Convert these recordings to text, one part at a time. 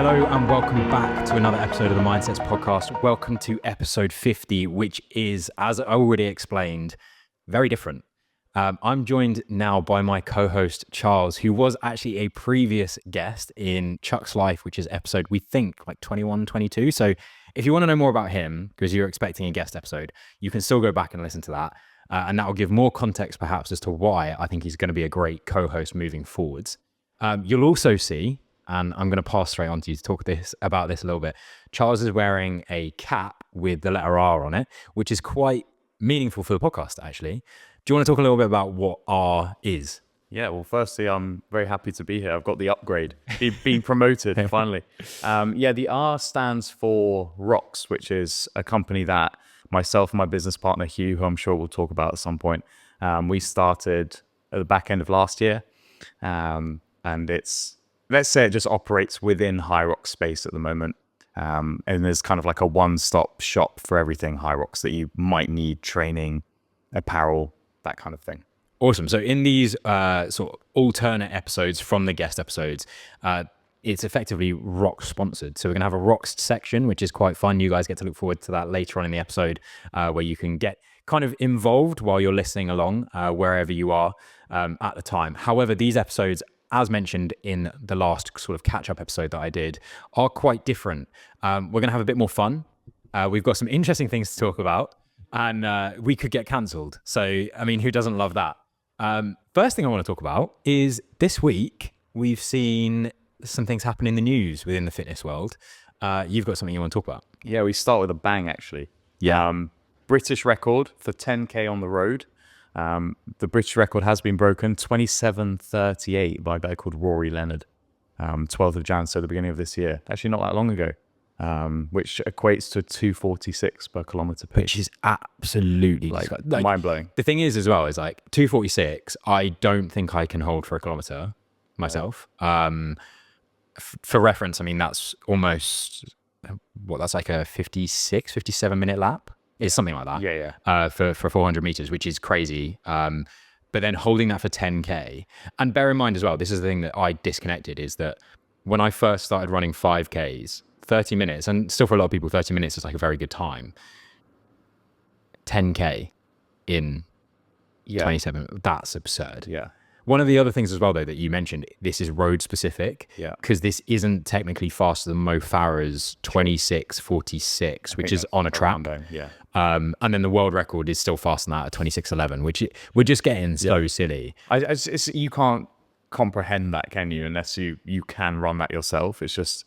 Hello and welcome back to another episode of the MindSets podcast. Welcome to episode 50, which is, as I already explained, very different. I'm joined now by my co-host, Charles, who was actually a previous guest in Chuck's Life, which is episode, we think, like 21, 22. So if you want to know more about him, because you're expecting a guest episode, you can still go back and listen to that. And that will give more context, perhaps, as to why I think he's going to be a great co-host moving forwards. You'll also see, and I'm going to pass straight on to you to talk about this a little bit. Charles is wearing a cap with the letter R on it, which is quite meaningful for the podcast, actually. Do you want to talk a little bit about what R is? Yeah, well, firstly, I'm very happy to be here. I've got the upgrade, being promoted finally. The R stands for ROXD, which is a company that myself and my business partner, Hugh, who I'm sure we'll talk about at some point, we started at the back end of last year. And it's, let's say it just operates within High Rocks space at the moment. And there's kind of like a one-stop shop for everything High Rocks that you might need: training, apparel, that kind of thing. Awesome. So in these sort of alternate episodes from the guest episodes, it's effectively ROXD sponsored. So we're going to have a ROXD section, which is quite fun. You guys get to look forward to that later on in the episode, where you can get kind of involved while you're listening along, wherever you are at the time. However, these episodes, as mentioned in the last sort of catch-up episode that I did, are quite different. We're going to have a bit more fun. We've got some interesting things to talk about, and we could get cancelled. So, I mean, who doesn't love that? First thing I want to talk about is this week, we've seen some things happen in the news within the fitness world. You've got something you want to talk about? Yeah, we start with a bang, actually. Yeah. British record for 10K on the road. The British record has been broken, 27:38 by a guy called Rory Leonard, 12th of Jan, so the beginning of this year. Actually, not that long ago, which equates to 2:46 per kilometer pace. Which is absolutely like mind-blowing. The thing is, as well, is like 2:46, I don't think I can hold for a kilometer myself. For reference, I mean, that's almost, that's like a 56, 57 minute lap. It's something like that. Yeah. For 400 meters, which is crazy. But then holding that for 10K. And bear in mind as well, this is the thing that I disconnected, is that when I first started running 5Ks, 30 minutes, and still for a lot of people, 30 minutes is like a very good time. 10K in 27, that's absurd. Yeah. One of the other things as well, though, that you mentioned, this is road specific, because this isn't technically faster than Mo Farah's 26:46, which is on a track. And then the world record is still faster than that at 26:11, which we're just getting so silly. You can't comprehend that, can you? Unless you can run that yourself. It's just,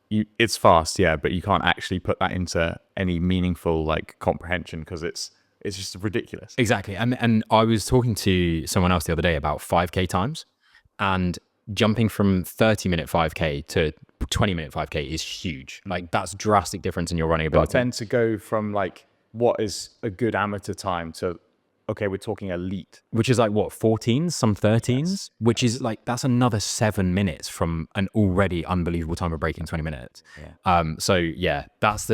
it's fast, but you can't actually put that into any meaningful like comprehension, because it's just ridiculous. Exactly. And I was talking to someone else the other day about 5K times, and jumping from 30-minute 5K to 20-minute 5K is huge. Like, that's drastic difference in your running ability. But then to go from like what is a good amateur time to, okay, we're talking elite. Which is like what, 14s, some 13s, which is like, that's another 7 minutes from an already unbelievable time of breaking 20 minutes. That's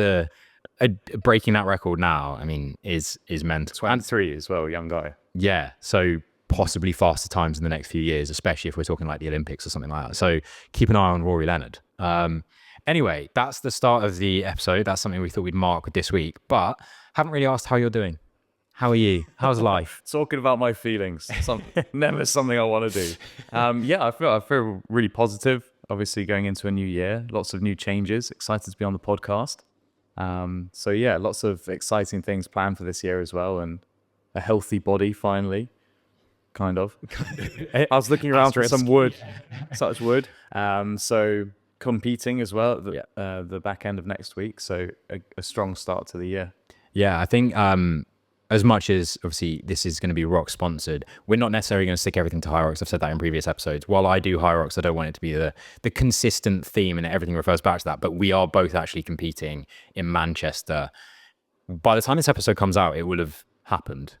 breaking that record now, I mean, is mental. 23 as well, young guy. Yeah, so possibly faster times in the next few years, especially if we're talking like the Olympics or something like that. So keep an eye on Rory Leonard. Anyway, that's the start of the episode. That's something we thought we'd mark this week, but haven't really asked how you're doing. How are you? How's life? Talking about my feelings, never something I want to do. I feel really positive. Obviously, going into a new year, lots of new changes. Excited to be on the podcast. Lots of exciting things planned for this year as well, and a healthy body finally, kind of. I was looking around for some wood, such wood. So competing as well at the back end of next week. So a strong start to the year. Yeah, I think as much as obviously this is going to be ROXD sponsored, we're not necessarily going to stick everything to High Rocks. I've said that in previous episodes. While I do High Rocks, I don't want it to be the consistent theme and everything refers back to that. But we are both actually competing in Manchester. By the time this episode comes out, it will have happened.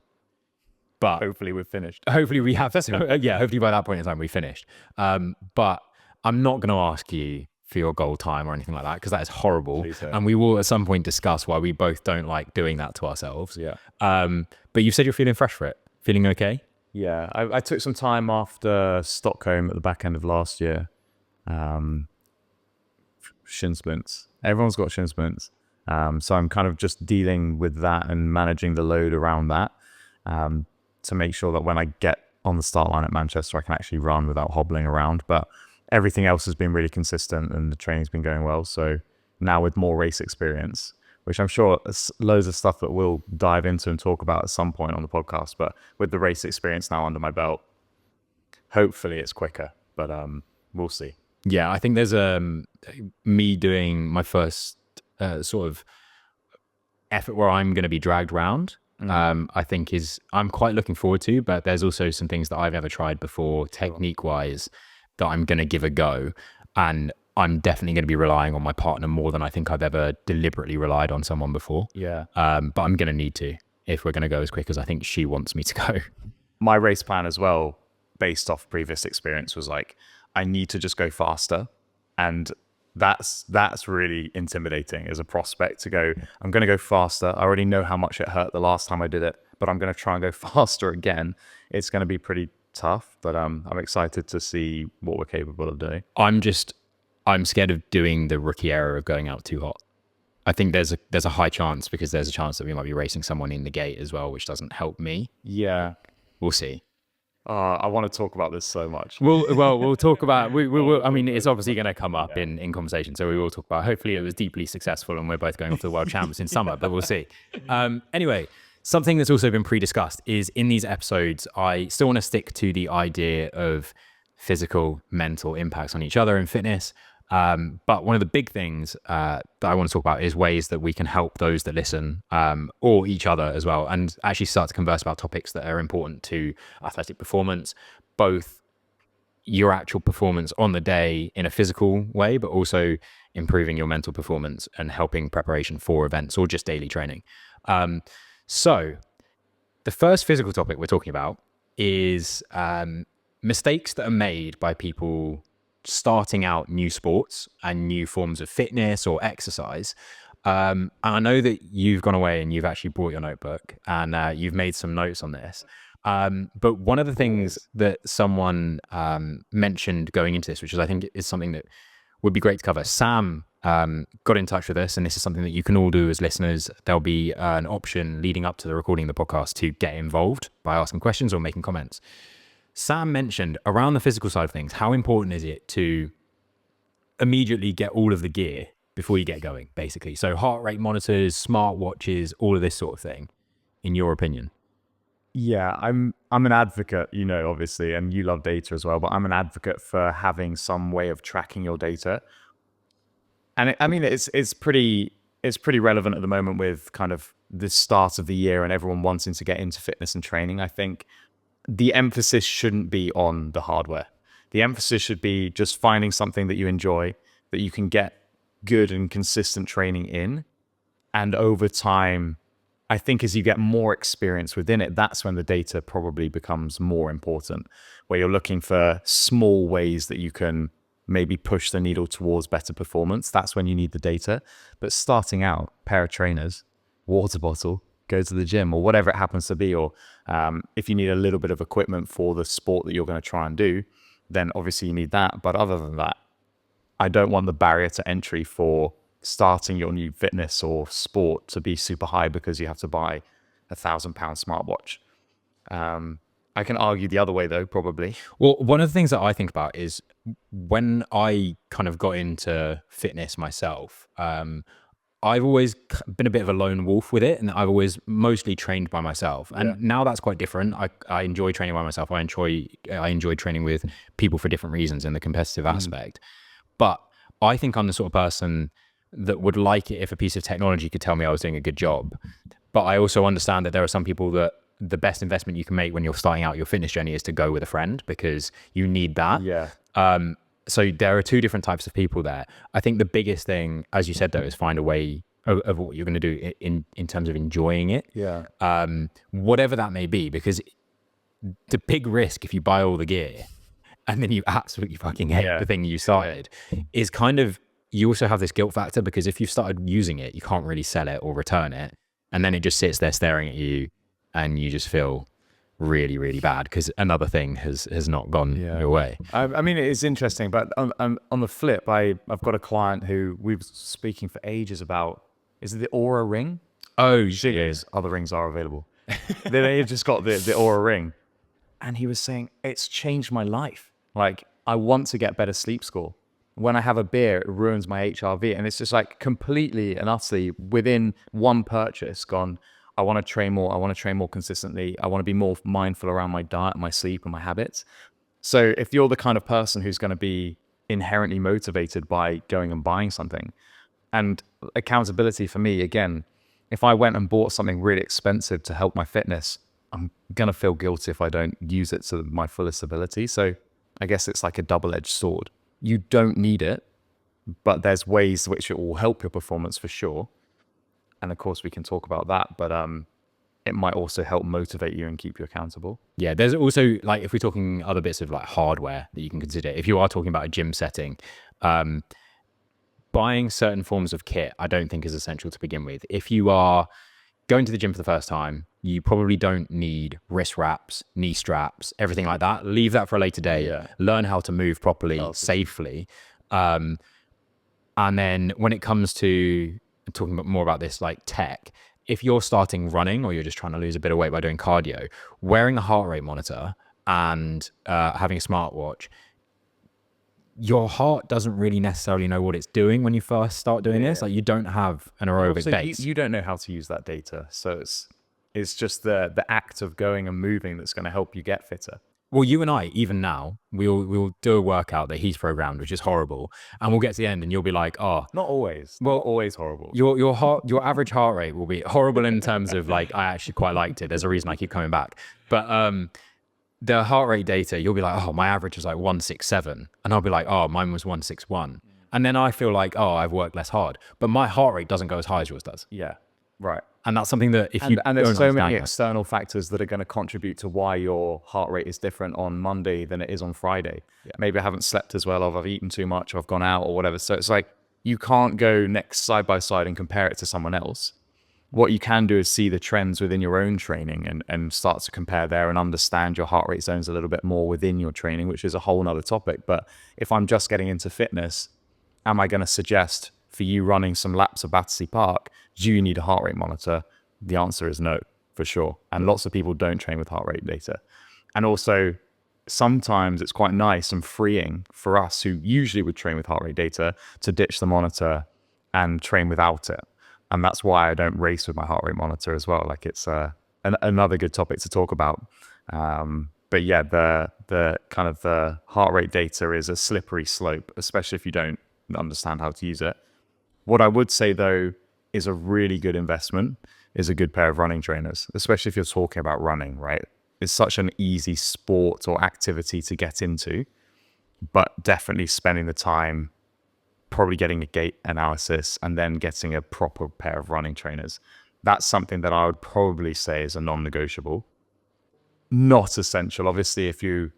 But hopefully we've finished. Hopefully we have. Hopefully by that point in time we finished. But I'm not going to ask you for your goal time or anything like that, because that is horrible. And we will at some point discuss why we both don't like doing that to ourselves. But you said you're feeling fresh for it. Feeling okay? Yeah, I took some time after Stockholm at the back end of last year. shin splints. Everyone's got shin splints. So I'm kind of just dealing with that and managing the load around that to make sure that when I get on the start line at Manchester, I can actually run without hobbling around. But everything else has been really consistent and the training's been going well. So now with more race experience, which I'm sure is loads of stuff that we'll dive into and talk about at some point on the podcast, but with the race experience now under my belt, hopefully it's quicker, but we'll see. Yeah, I think there's me doing my first sort of effort where I'm going to be dragged around. I think I'm quite looking forward to, but there's also some things that I've never tried before technique wise that I'm going to give a go. And I'm definitely going to be relying on my partner more than I think I've ever deliberately relied on someone before. Yeah. But I'm going to need to if we're going to go as quick as I think she wants me to go. My race plan as well, based off previous experience, was like, I need to just go faster. And that's really intimidating as a prospect to go, I'm going to go faster. I already know how much it hurt the last time I did it, but I'm going to try and go faster again. It's going to be pretty tough, but I'm excited to see what we're capable of doing. I'm scared of doing the rookie error of going out too hot. I think there's a high chance because there's a chance that we might be racing someone in the gate as well, which doesn't help me. Yeah. We'll see. I want to talk about this so much. We'll talk about. We will. I mean, it's obviously going to come up in conversation, so we will talk about. Hopefully, it was deeply successful, and we're both going off to the world champs in summer. But we'll see. Anyway, something that's also been pre-discussed is in these episodes. I still want to stick to the idea of physical, mental impacts on each other in fitness. But one of the big things that I want to talk about is ways that we can help those that listen or each other as well, and actually start to converse about topics that are important to athletic performance, both your actual performance on the day in a physical way, but also improving your mental performance and helping preparation for events or just daily training. So the first physical topic we're talking about is mistakes that are made by people starting out new sports and new forms of fitness or exercise. And I know that you've gone away and you've actually brought your notebook and you've made some notes on this. But one of the things that someone mentioned going into this, which is I think is something that would be great to cover. Sam got in touch with us, and this is something that you can all do as listeners. There'll be an option leading up to the recording of the podcast to get involved by asking questions or making comments. Sam mentioned around the physical side of things, how important is it to immediately get all of the gear before you get going, basically? So heart rate monitors, smart watches, all of this sort of thing, in your opinion? Yeah, I'm an advocate, obviously, and you love data as well, but I'm an advocate for having some way of tracking your data. And it's pretty relevant at the moment with kind of the start of the year and everyone wanting to get into fitness and training. I think the emphasis shouldn't be on the hardware. The emphasis should be just finding something that you enjoy, that you can get good and consistent training in. And over time, I think as you get more experience within it, that's when the data probably becomes more important, where you're looking for small ways that you can maybe push the needle towards better performance. That's when you need the data. But starting out, pair of trainers, water bottle, go to the gym, or whatever it happens to be, or if you need a little bit of equipment for the sport that you're going to try and do, then obviously you need that. But other than that, I don't want the barrier to entry for starting your new fitness or sport to be super high because you have to buy £1,000 smartwatch. I can argue the other way though, probably. Well, one of the things that I think about is when I kind of got into fitness myself, I've always been a bit of a lone wolf with it, and I've always mostly trained by myself. And now that's quite different. I enjoy training by myself. I enjoy training with people for different reasons in the competitive aspect. But I think I'm the sort of person that would like it if a piece of technology could tell me I was doing a good job. But I also understand that there are some people that the best investment you can make when you're starting out your fitness journey is to go with a friend, because you need that. Yeah. So there are two different types of people there. I think the biggest thing, as you said, though, is find a way of what you're going to do in terms of enjoying it. Yeah. Whatever that may be, because the big risk if you buy all the gear and then you absolutely fucking hate the thing you started is kind of, you also have this guilt factor, because if you've started using it, you can't really sell it or return it. And then it just sits there staring at you and you just feel really, really bad because another thing has not gone your way. I mean, it is interesting, but on the flip, I've got a client who we've speaking for ages about, is it the Aura ring? Oh, Yes, other rings are available. They've just got the Aura ring. And he was saying, it's changed my life. Like, I want to get better sleep score. When I have a beer, it ruins my HRV. And it's just like completely and utterly within one purchase gone, I want to train more. I want to train more consistently. I want to be more mindful around my diet, my sleep, and my habits. So if you're the kind of person who's going to be inherently motivated by going and buying something, and accountability for me, again, if I went and bought something really expensive to help my fitness, I'm going to feel guilty if I don't use it to my fullest ability. So I guess it's like a double-edged sword. You don't need it, but there's ways which it will help your performance for sure. And of course we can talk about that, but it might also help motivate you and keep you accountable. Yeah, there's also, like, if we're talking other bits of like hardware that you can consider, if you are talking about a gym setting, buying certain forms of kit, I don't think is essential to begin with. If you are going to the gym for the first time, you probably don't need wrist wraps, knee straps, everything like that. Leave that for a later day. Yeah. Learn how to move properly, safely. And then when it comes to talking more about this, like tech, if you're starting running or you're just trying to lose a bit of weight by doing cardio, wearing a heart rate monitor and having a smartwatch, your heart doesn't really necessarily know what it's doing when you first start doing this. Like, you don't have an aerobic base. You don't know how to use that data. So it's just the act of going and moving that's going to help you get fitter. Well, you and I, even now, we'll do a workout that he's programmed, which is horrible, and we'll get to the end, and you'll be like, "Oh, not always. Well, not always horrible. Your average heart rate will be horrible in terms of like, I actually quite liked it. There's a reason I keep coming back, but the heart rate data, you'll be like, oh, my average was like 167, and I'll be like, oh, mine was 161, and then I feel like, oh, I've worked less hard, but my heart rate doesn't go as high as yours does. Yeah, right. And that's something that if you and there's don't so many understand external factors that are going to contribute to why your heart rate is different on Monday than it is on Friday. Yeah. Maybe I haven't slept as well, or I've eaten too much, or I've gone out, or whatever. So it's like you can't go next side by side and compare it to someone else. What you can do is see the trends within your own training and start to compare there and understand your heart rate zones a little bit more within your training, which is a whole nother topic. But if I'm just getting into fitness, am I going to suggest for you running some laps of Battersea Park, do you need a heart rate monitor? The answer is no, for sure. And lots of people don't train with heart rate data. And also, sometimes it's quite nice and freeing for us who usually would train with heart rate data to ditch the monitor and train without it. And that's why I don't race with my heart rate monitor as well. Like, it's another good topic to talk about. But yeah, the kind of the heart rate data is a slippery slope, especially if you don't understand how to use it. What I would say though is a really good investment is a good pair of running trainers, especially if you're talking about running, right? It's such an easy sport or activity to get into, but definitely spending the time probably getting a gait analysis and then getting a proper pair of running trainers. That's something that I would probably say is a non-negotiable. Not essential, obviously, if you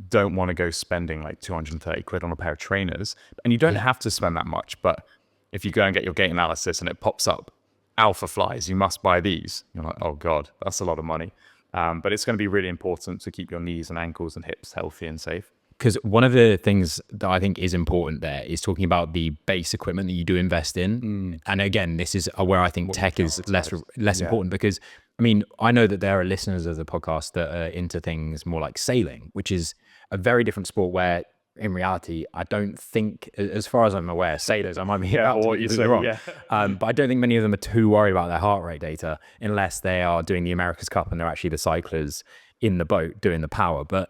don't want to go spending like 230 quid on a pair of trainers, and you don't have to spend that much, but if you go and get your gait analysis and it pops up, alpha flies, you must buy these. You're like, oh God, that's a lot of money. But it's going to be really important to keep your knees and ankles and hips healthy and safe. Because one of the things that I think is important there is talking about the base equipment that you do invest in. And again, this is where I think tech is less important, because I mean, I know that there are listeners of the podcast that are into things more like sailing, which is a very different sport where in reality, I don't think, as far as I'm aware, sailors, I might be wrong, but I don't think many of them are too worried about their heart rate data unless they are doing the America's Cup and they're actually the cyclers in the boat doing the power. But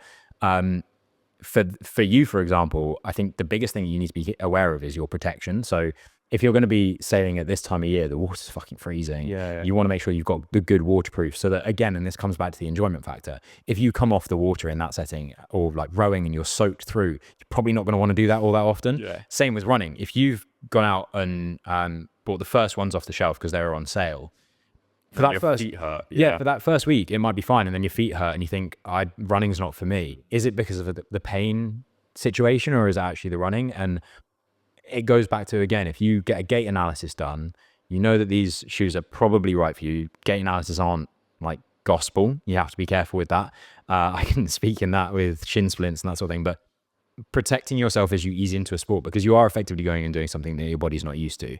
for you, for example, I think the biggest thing you need to be aware of is your protection. So if you're going to be sailing at this time of year, the water's fucking freezing. You want to make sure you've got the good waterproof, so that, again, and this comes back to the enjoyment factor, if you come off the water in that setting or like rowing and you're soaked through, you're probably not going to want to do that all that often. Same with running. If you've gone out and bought the first ones off the shelf because they were on sale, for that first feet hurt. For that first week, it might be fine, and then your feet hurt and you think, running's not for me. Is it because of the pain situation, or is it actually the running? And it goes back to, again, if you get a gait analysis done, you know that these shoes are probably right for you. Gait analysis aren't like gospel. You have to be careful with that. I can speak in that with shin splints and that sort of thing, but protecting yourself as you ease into a sport, because you are effectively going and doing something that your body's not used to.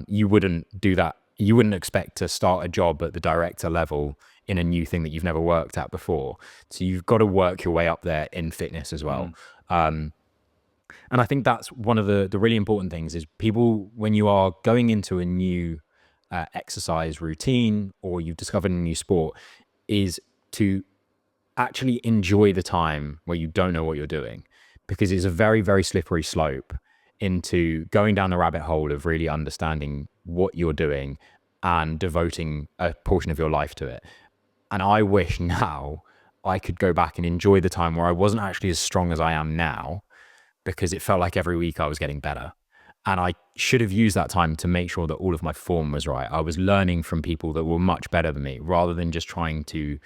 You wouldn't do that. You wouldn't expect to start a job at the director level in a new thing that you've never worked at before. So you've got to work your way up there in fitness as well. And I think that's one of the really important things is people, when you are going into a new exercise routine or you've discovered a new sport, is to actually enjoy the time where you don't know what you're doing, because it's a very, very slippery slope into going down the rabbit hole of really understanding what you're doing and devoting a portion of your life to it. And I wish now I could go back and enjoy the time where I wasn't actually as strong as I am now, because it felt like every week I was getting better. And I should have used that time to make sure that all of my form was right. I was learning from people that were much better than me rather than just trying to.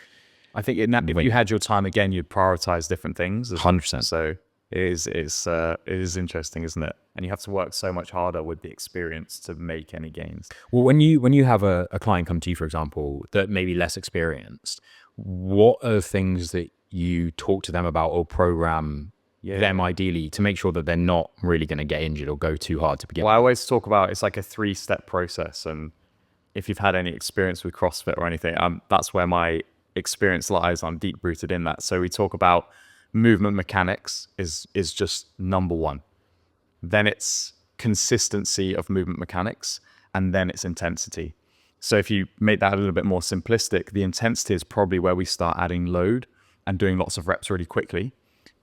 I think if you had your time again, you'd prioritize different things. 100%. So it is interesting, isn't it? And you have to work so much harder with the experience to make any gains. Well, when you have a client come to you, for example, that may be less experienced, what are things that you talk to them about or program them ideally to make sure that they're not really going to get injured or go too hard to begin Well, I always talk about it's like a 3-step process. And if you've had any experience with CrossFit or anything, that's where my experience lies. I'm deep rooted in that. So we talk about movement mechanics is just number one. Then it's consistency of movement mechanics, and then it's intensity. So if you make that a little bit more simplistic, the intensity is probably where we start adding load and doing lots of reps really quickly.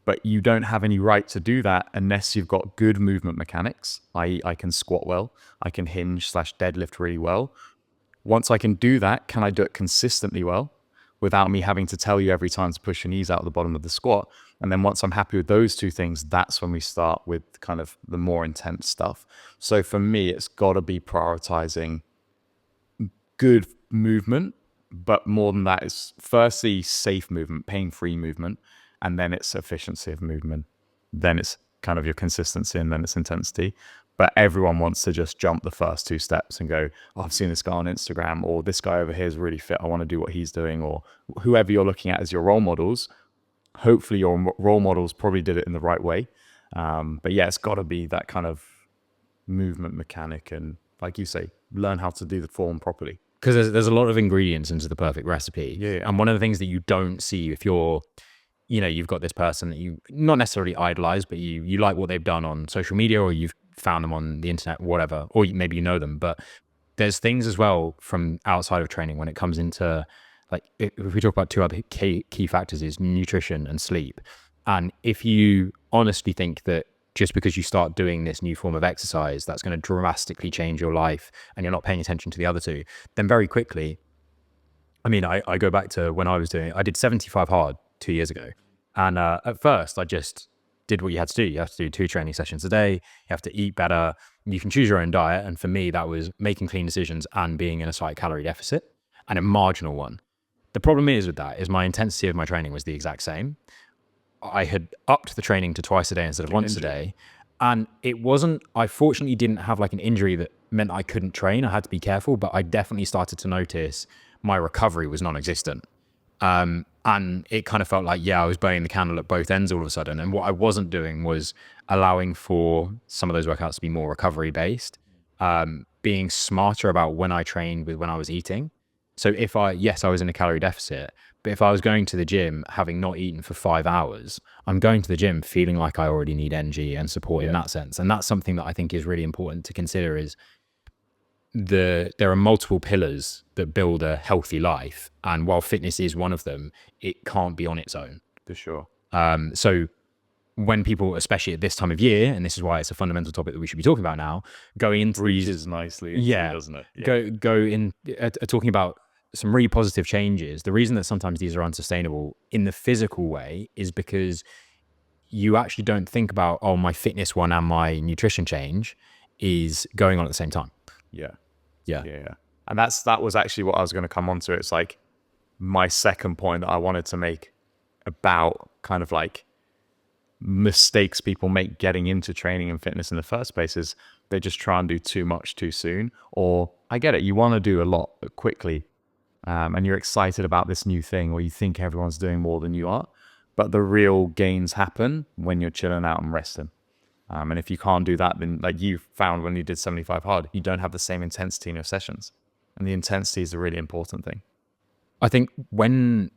But you don't have any right to do that unless you've got good movement mechanics, i.e. I can squat well, I can hinge/deadlift really well. Once I can do that, can I do it consistently well without me having to tell you every time to push your knees out of the bottom of the squat? And then once I'm happy with those two things, that's when we start with kind of the more intense stuff. So for me, it's got to be prioritizing good movement, but more than that, it's firstly safe movement, pain-free movement, and then it's efficiency of movement. Then it's kind of your consistency, and then it's intensity. But everyone wants to just jump the first 2 steps and go, oh, I've seen this guy on Instagram, or this guy over here is really fit, I want to do what he's doing, or whoever you're looking at as your role models. Hopefully your role models probably did it in the right way. But yeah, it's got to be that kind of movement mechanic, and like you say, learn how to do the form properly. Because there's a lot of ingredients into the perfect recipe. Yeah. And one of the things that you don't see if you're, you've got this person that you not necessarily idolize, but you like what they've done on social media, or you've found them on the internet, whatever, or maybe you know them. But there's things as well from outside of training when it comes into, like, if we talk about 2 other key factors is nutrition and sleep. And if you honestly think that just because you start doing this new form of exercise, that's going to drastically change your life and you're not paying attention to the other 2, then very quickly, I mean, I go back to when I did 75 hard 2 years ago. And at first I just did what you had to do. You have to do 2 training sessions a day. You have to eat better. You can choose your own diet. And for me, that was making clean decisions and being in a slight calorie deficit, and a marginal one. The problem is with that is my intensity of my training was the exact same. I had upped the training to twice a day instead of once a day. And it wasn't, I fortunately didn't have like an injury that meant I couldn't train. I had to be careful, but I definitely started to notice my recovery was non-existent. And it kind of felt like, I was burning the candle at both ends all of a sudden. And what I wasn't doing was allowing for some of those workouts to be more recovery based, being smarter about when I trained with when I was eating. So if I was in a calorie deficit, but if I was going to the gym, having not eaten for 5 hours, I'm going to the gym feeling like I already need energy and support in that sense. And that's something that I think is really important to consider is there are multiple pillars that build a healthy life. And while fitness is one of them, it can't be on its own. For sure. So when people, especially at this time of year, and this is why it's a fundamental topic that we should be talking about now, going into breezes nicely into, doesn't it? Yeah. Go in talking about some really positive changes. The reason that sometimes these are unsustainable in the physical way is because you actually don't think about, my fitness one and my nutrition change is going on at the same time. Yeah. Yeah. And that was actually what I was going to come on to. It's like my second point that I wanted to make about kind of like mistakes people make getting into training and fitness in the first place is they just try and do too much too soon. Or I get it, you want to do a lot quickly, and you're excited about this new thing, or you think everyone's doing more than you are. But the real gains happen when you're chilling out and resting. And if you can't do that, then like you found when you did 75 hard, you don't have the same intensity in your sessions. And the intensity is a really important thing. I think when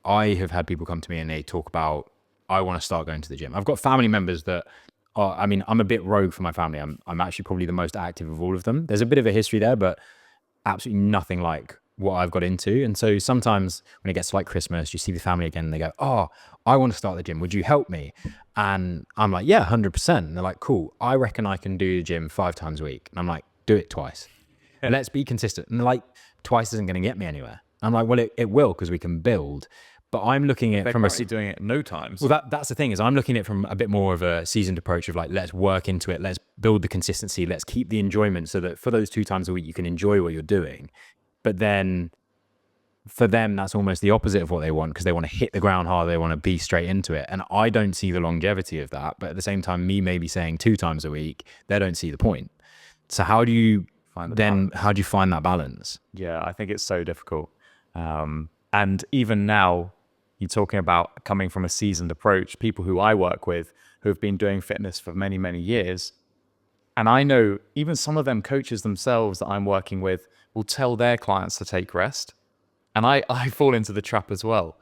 I have had people come to me and they talk about, I want to start going to the gym. I've got family members that are, I mean, I'm a bit rogue for my family. I'm actually probably the most active of all of them. There's a bit of a history there, but absolutely nothing like what I've got into. And so sometimes when it gets to like Christmas, you see the family again and they go, oh, I want to start the gym. Would you help me? And I'm like, yeah, 100%. And they're like, cool. I reckon I can do the gym 5 times a week. And I'm like, do it twice. Let's be consistent. And they're like, twice isn't going to get me anywhere. I'm like, well, it will, because we can build. But I'm looking at it from doing it no times. Well, that's the thing, is I'm looking at it from a bit more of a seasoned approach of like, let's work into it. Let's build the consistency. Let's keep the enjoyment so that for those 2 times a week, you can enjoy what you're doing. But then for them, that's almost the opposite of what they want, because they want to hit the ground hard. They want to be straight into it. And I don't see the longevity of that. But at the same time, me maybe saying 2 times a week, they don't see the point. So how do you find that balance? Yeah, I think it's so difficult. And even now, you're talking about coming from a seasoned approach, people who I work with who have been doing fitness for many, many years. And I know even some of them coaches themselves that I'm working with will tell their clients to take rest. And I fall into the trap as well.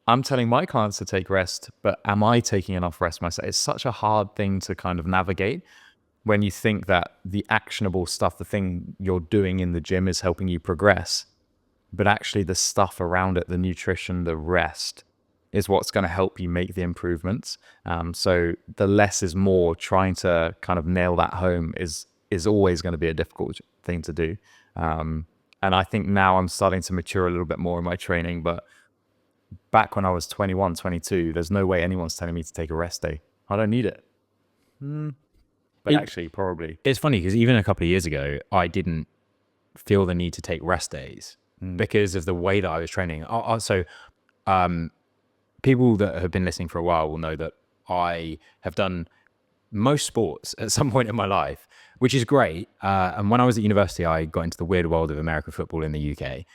I'm telling my clients to take rest, but am I taking enough rest myself? It's such a hard thing to kind of navigate when you think that the actionable stuff, the thing you're doing in the gym is helping you progress. But actually the stuff around it, the nutrition, the rest, is what's going to help you make the improvements. So the less is more, trying to kind of nail that home is always going to be a difficult thing to do. And I think now I'm starting to mature a little bit more in my training. But back when I was 21, 22, there's no way anyone's telling me to take a rest day. I don't need it. But actually, probably. It's funny, because even a couple of years ago, I didn't feel the need to take rest days. Because of the way that I was training. So people that have been listening for a while will know that I have done most sports at some point in my life, which is great. And when I was at university, I got into the weird world of American football in the UK,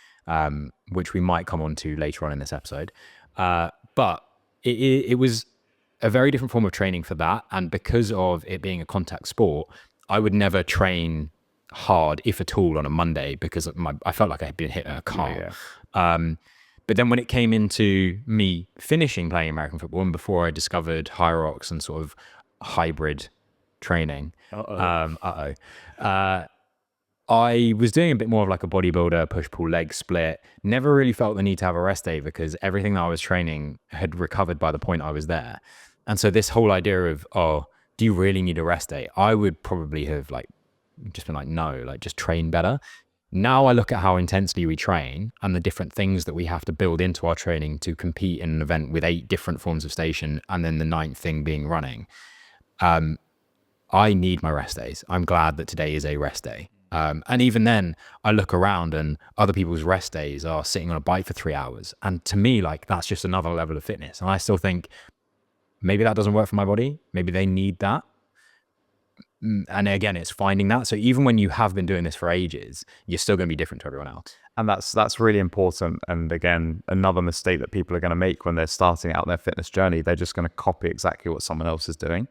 which we might come on to later on in this episode. But it was a very different form of training for that. And because of it being a contact sport, I would never train hard, if at all, on a Monday, because I felt like I had been hit in a car. But then when it came into me finishing playing American football, and before I discovered high rocks and sort of hybrid training, I was doing a bit more of like a bodybuilder, push-pull leg split. Never really felt the need to have a rest day, because everything that I was training had recovered by the point I was there. And so this whole idea of, oh, do you really need a rest day? I would probably have just been like, no, just train better. Now I look at how intensely we train and the different things that we have to build into our training to compete in an event with 8 different forms of station, and then the 9th thing being running. I need my rest days. I'm glad that today is a rest day. And even then, I look around and other people's rest days are sitting on a bike for 3 hours. And to me, that's just another level of fitness. And I still think maybe that doesn't work for my body. Maybe they need that. And again, it's finding that. So even when you have been doing this for ages, you're still going to be different to everyone else. And that's really important. And again, another mistake that people are going to make when they're starting out their fitness journey, they're just going to copy exactly what someone else is doing.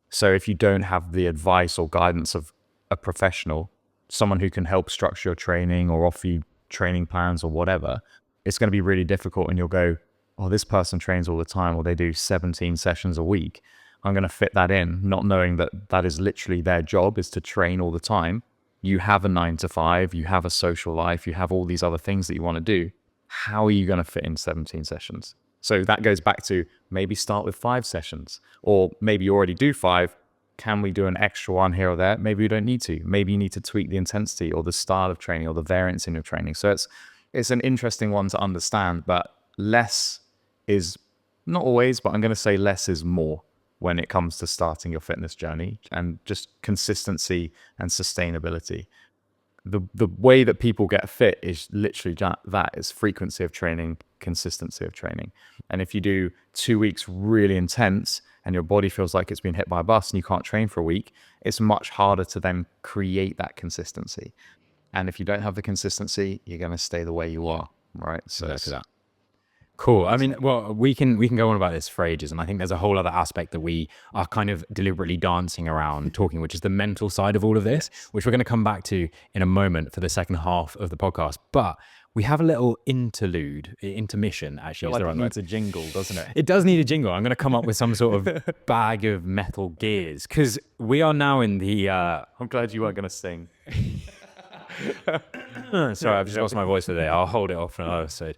So if you don't have the advice or guidance of a professional, someone who can help structure your training or offer you training plans or whatever, it's going to be really difficult. And you'll go, oh, this person trains all the time, or they do 17 sessions a week. I'm going to fit that in, not knowing that that is literally their job, is to train all the time. You have a 9 to 5, you have a social life, you have all these other things that you want to do. How are you going to fit in 17 sessions? So that goes back to maybe start with 5 sessions, or maybe you already do 5. Can we do an extra one here or there? Maybe you don't need to. Maybe you need to tweak the intensity or the style of training or the variance in your training. So it's an interesting one to understand, but less is not always, but I'm going to say less is more when it comes to starting your fitness journey, and just consistency and sustainability. The way that people get fit is literally that is frequency of training, consistency of training. And if you do 2 weeks really intense and your body feels like it's been hit by a bus and you can't train for a week, it's much harder to then create that consistency. And if you don't have the consistency, you're going to stay the way you are, right? So Exactly that. Cool. I mean, well, we can go on about this for ages, and I think there's a whole other aspect that we are kind of deliberately dancing around talking, which is the mental side of all of this, which we're going to come back to in a moment for the second half of the podcast. But we have a little intermission, actually. like it needs a jingle, doesn't it? It does need a jingle. I'm going to come up with some sort of bag of metal gears, because we are now in the... I'm glad you weren't going to sing. Sorry, I've just lost my voice for the day. I'll hold it off for another episode.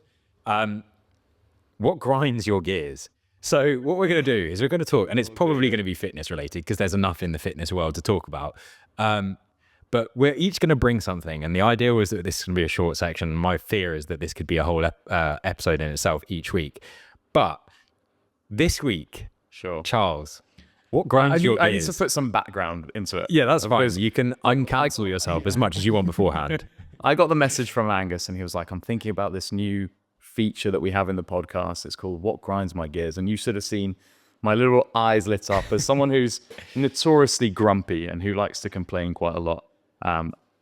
What grinds your gears? So what we're going to do is we're going to talk, and it's probably going to be fitness related because there's enough in the fitness world to talk about. But we're each going to bring something, and the idea was that this is going to be a short section. My fear is that this could be a whole episode in itself each week. But this week, Sure. Charles, what grinds your gears? I need to put some background into it. Yeah, that's fine. You can uncancel yourself as much as you want beforehand. I got the message from Angus, and he was like, I'm thinking about this new feature that we have in the podcast. It's called What Grinds My Gears. And you should have seen my little eyes lit up as someone who's notoriously grumpy and who likes to complain quite a lot,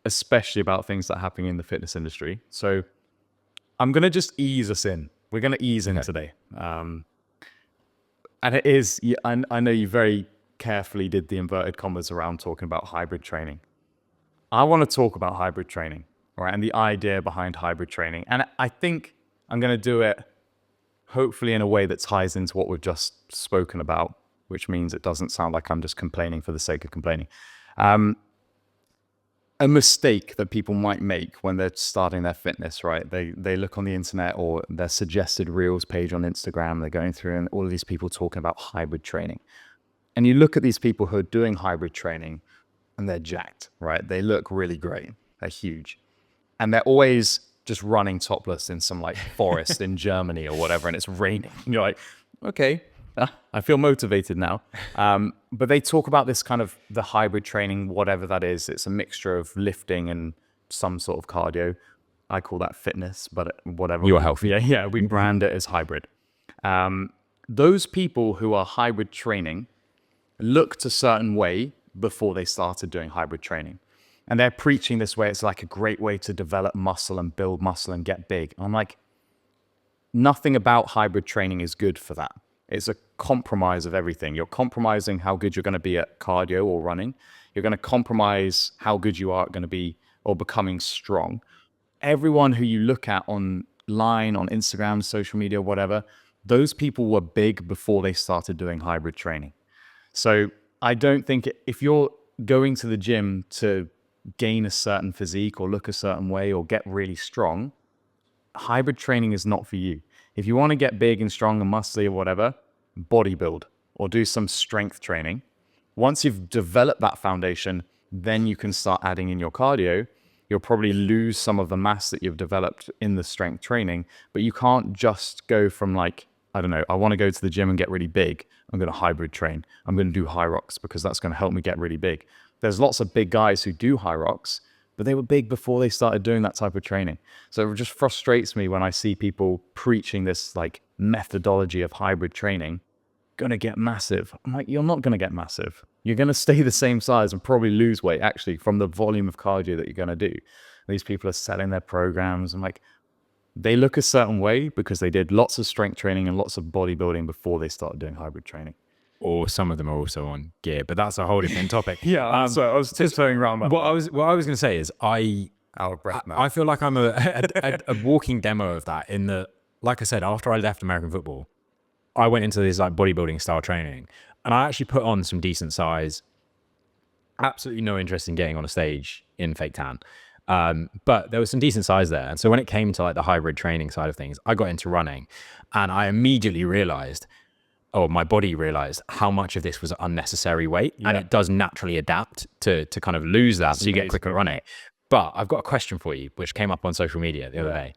especially about things that are happening in the fitness industry. So I'm going to just ease us in. We're going to ease in today. And it is, I know you very carefully did the inverted commas around talking about hybrid training. I want to talk about hybrid training, right? And the idea behind hybrid training. And I think I'm going to do it hopefully in a way that ties into what we've just spoken about, which means it doesn't sound like I'm just complaining for the sake of complaining. A mistake that people might make when they're starting their fitness, right? They look on the internet or their suggested Reels page on Instagram, they're going through and all of these people talking about hybrid training. And you look at these people who are doing hybrid training and they're jacked, right? They look really great. They're huge. And they're always just running topless in some like forest in Germany or whatever, and it's raining. And you're like, okay, I feel motivated now. But they talk about this kind of the hybrid training, whatever that is. It's a mixture of lifting and some sort of cardio. I call that fitness, but whatever. You are healthy. Yeah, we brand it as hybrid. Those people who are hybrid training looked a certain way before they started doing hybrid training. And they're preaching this way. It's like a great way to develop muscle and build muscle and get big. I'm like, nothing about hybrid training is good for that. It's a compromise of everything. You're compromising how good you're going to be at cardio or running. You're going to compromise how good you are going to be or becoming strong. Everyone who you look at online, on Instagram, social media, whatever, those people were big before they started doing hybrid training. So I don't think if you're going to the gym to gain a certain physique or look a certain way or get really strong, hybrid training is not for you. If you want to get big and strong and muscly or whatever, bodybuild or do some strength training. Once you've developed that foundation, then you can start adding in your cardio. You'll probably lose some of the mass that you've developed in the strength training, but you can't just go from like, I don't know, I want to go to the gym and get really big. I'm going to hybrid train. I'm going to do high rocks because that's going to help me get really big. There's lots of big guys who do high rocks, but they were big before they started doing that type of training. So it just frustrates me when I see people preaching this like methodology of hybrid training, gonna get massive. I'm like, you're not gonna get massive. You're gonna stay the same size and probably lose weight actually from the volume of cardio that you're gonna do. These people are selling their programs. I'm like, they look a certain way because they did lots of strength training and lots of bodybuilding before they started doing hybrid training. Or some of them are also on gear, but that's a whole different topic. Yeah, so I was tiptoeing around that. What I was going to say is I feel like I'm a walking demo of that. In the, like I said, after I left American football, I went into this like bodybuilding style training, and I actually put on some decent size. Absolutely no interest in getting on a stage in fake tan, but there was some decent size there. And so when it came to like the hybrid training side of things, I got into running, and I immediately realized, or my body realized how much of this was unnecessary weight, and it does naturally adapt to kind of lose that, so you get quicker at running. But I've got a question for you, which came up on social media the other day.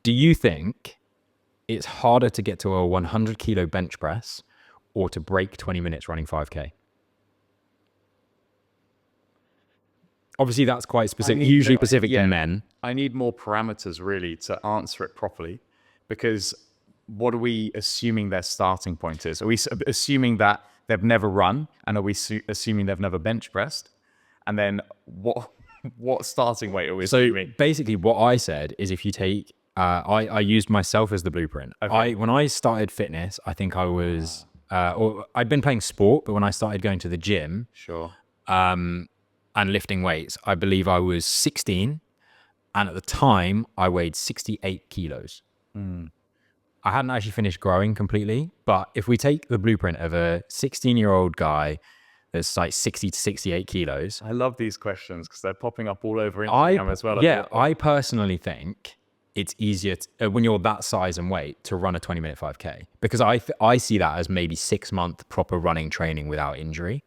Do you think it's harder to get to a 100 kilo bench press or to break 20 minutes running 5K? Obviously, that's quite specific, usually specific to men. I need more parameters really to answer it properly, because what are we assuming their starting point is? Are we assuming that they've never run, and are we assuming they've never bench pressed? And then what What starting weight are we So assuming? basically what I said is if you take, I used myself as the blueprint. Okay. When I started fitness, I think I was, or I'd been playing sport, but when I started going to the gym Sure. and lifting weights, I believe I was 16. And at the time I weighed 68 kilos. I hadn't actually finished growing completely, but if we take the blueprint of a 16-year-old guy that's like 60 to 68 kilos, I love these questions because they're popping up all over Instagram as well. I personally think it's easier when you're that size and weight to run a 20-minute 5K, because I see that as maybe 6-month proper running training without injury.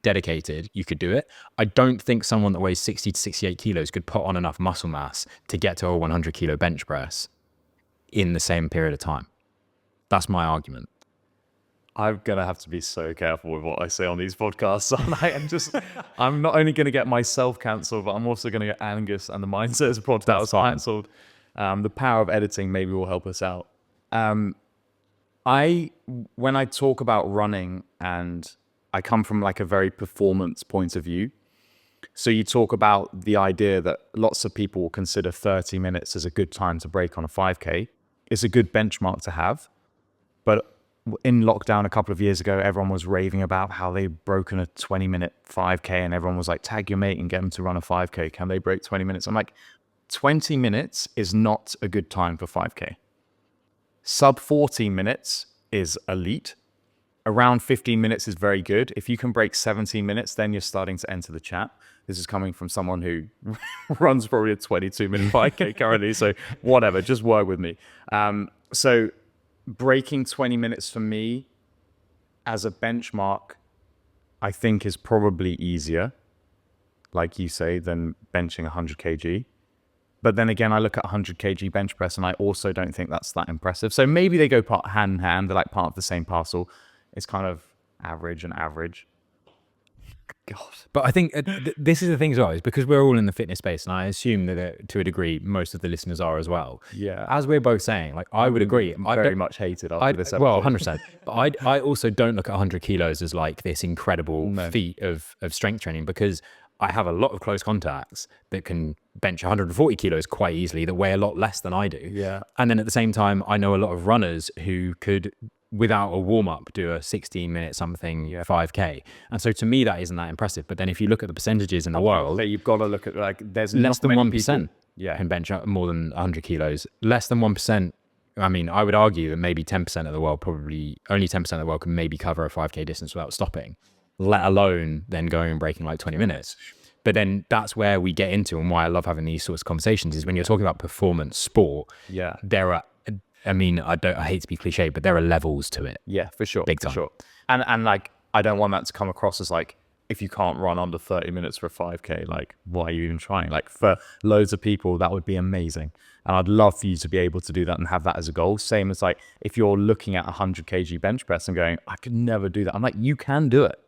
Dedicated, you could do it. I don't think someone that weighs 60 to 68 kilos could put on enough muscle mass to get to a 100 kilo bench press in the same period of time. That's my argument. I'm going to have to be so careful with what I say on these podcasts. I'm not only going to get myself cancelled, but I'm also going to get Angus and the MindSets podcast cancelled. The power of editing maybe will help us out. When I talk about running, and I come from like a very performance point of view. So you talk about the idea that lots of people will consider 30 minutes as a good time to break on a 5K. It's a good benchmark to have. But in lockdown a couple of years ago, everyone was raving about how they'd broken a 20-minute 5K, and everyone was like, tag your mate and get them to run a 5K. Can they break 20 minutes? I'm like, 20 minutes is not a good time for 5K. Sub 14 minutes is elite. Around 15 minutes is very good. If you can break 17 minutes, then you're starting to enter the chat. This is coming from someone who runs probably a 22-minute 5K currently. So whatever, just work with me. So breaking 20 minutes for me as a benchmark, I think is probably easier, like you say, than benching 100 kg. But then again, I look at 100 kg bench press and I also don't think that's that impressive. So maybe they go hand in hand. They're like part of the same parcel. It's kind of average and average. God. But I think this is the thing as well, is because we're all in the fitness space, and I assume that to a degree, most of the listeners are as well. Yeah. As we're both saying, like, I would agree. I'm very much hated after this episode. Well, 100%. But I also don't look at 100 kilos as like this incredible feat of strength training, because I have a lot of close contacts that can bench 140 kilos quite easily that weigh a lot less than I do. Yeah. And then at the same time, I know a lot of runners who could, without a warm-up, do a 16-minute something 5K. And so to me, that isn't that impressive. But then if you look at the percentages in the world, you've got to look at, like, there's less than 1% people, can bench more than 100 kilos. Less than 1%. I mean, I would argue that maybe 10% of the world, probably only 10% of the world, can maybe cover a 5K distance without stopping, let alone then going and breaking like 20 minutes. But then that's where we get into, and why I love having these sorts of conversations, is when you're talking about performance sport, there are, I mean, I hate to be cliche, but there are levels to it. Yeah, for sure. Big time. For sure. And like, I don't want that to come across as like, if you can't run under 30 minutes for a 5K, like, why are you even trying? Like, for loads of people, that would be amazing. And I'd love for you to be able to do that and have that as a goal. Same as like, if you're looking at 100 kg bench press and going, I could never do that. I'm like, you can do it.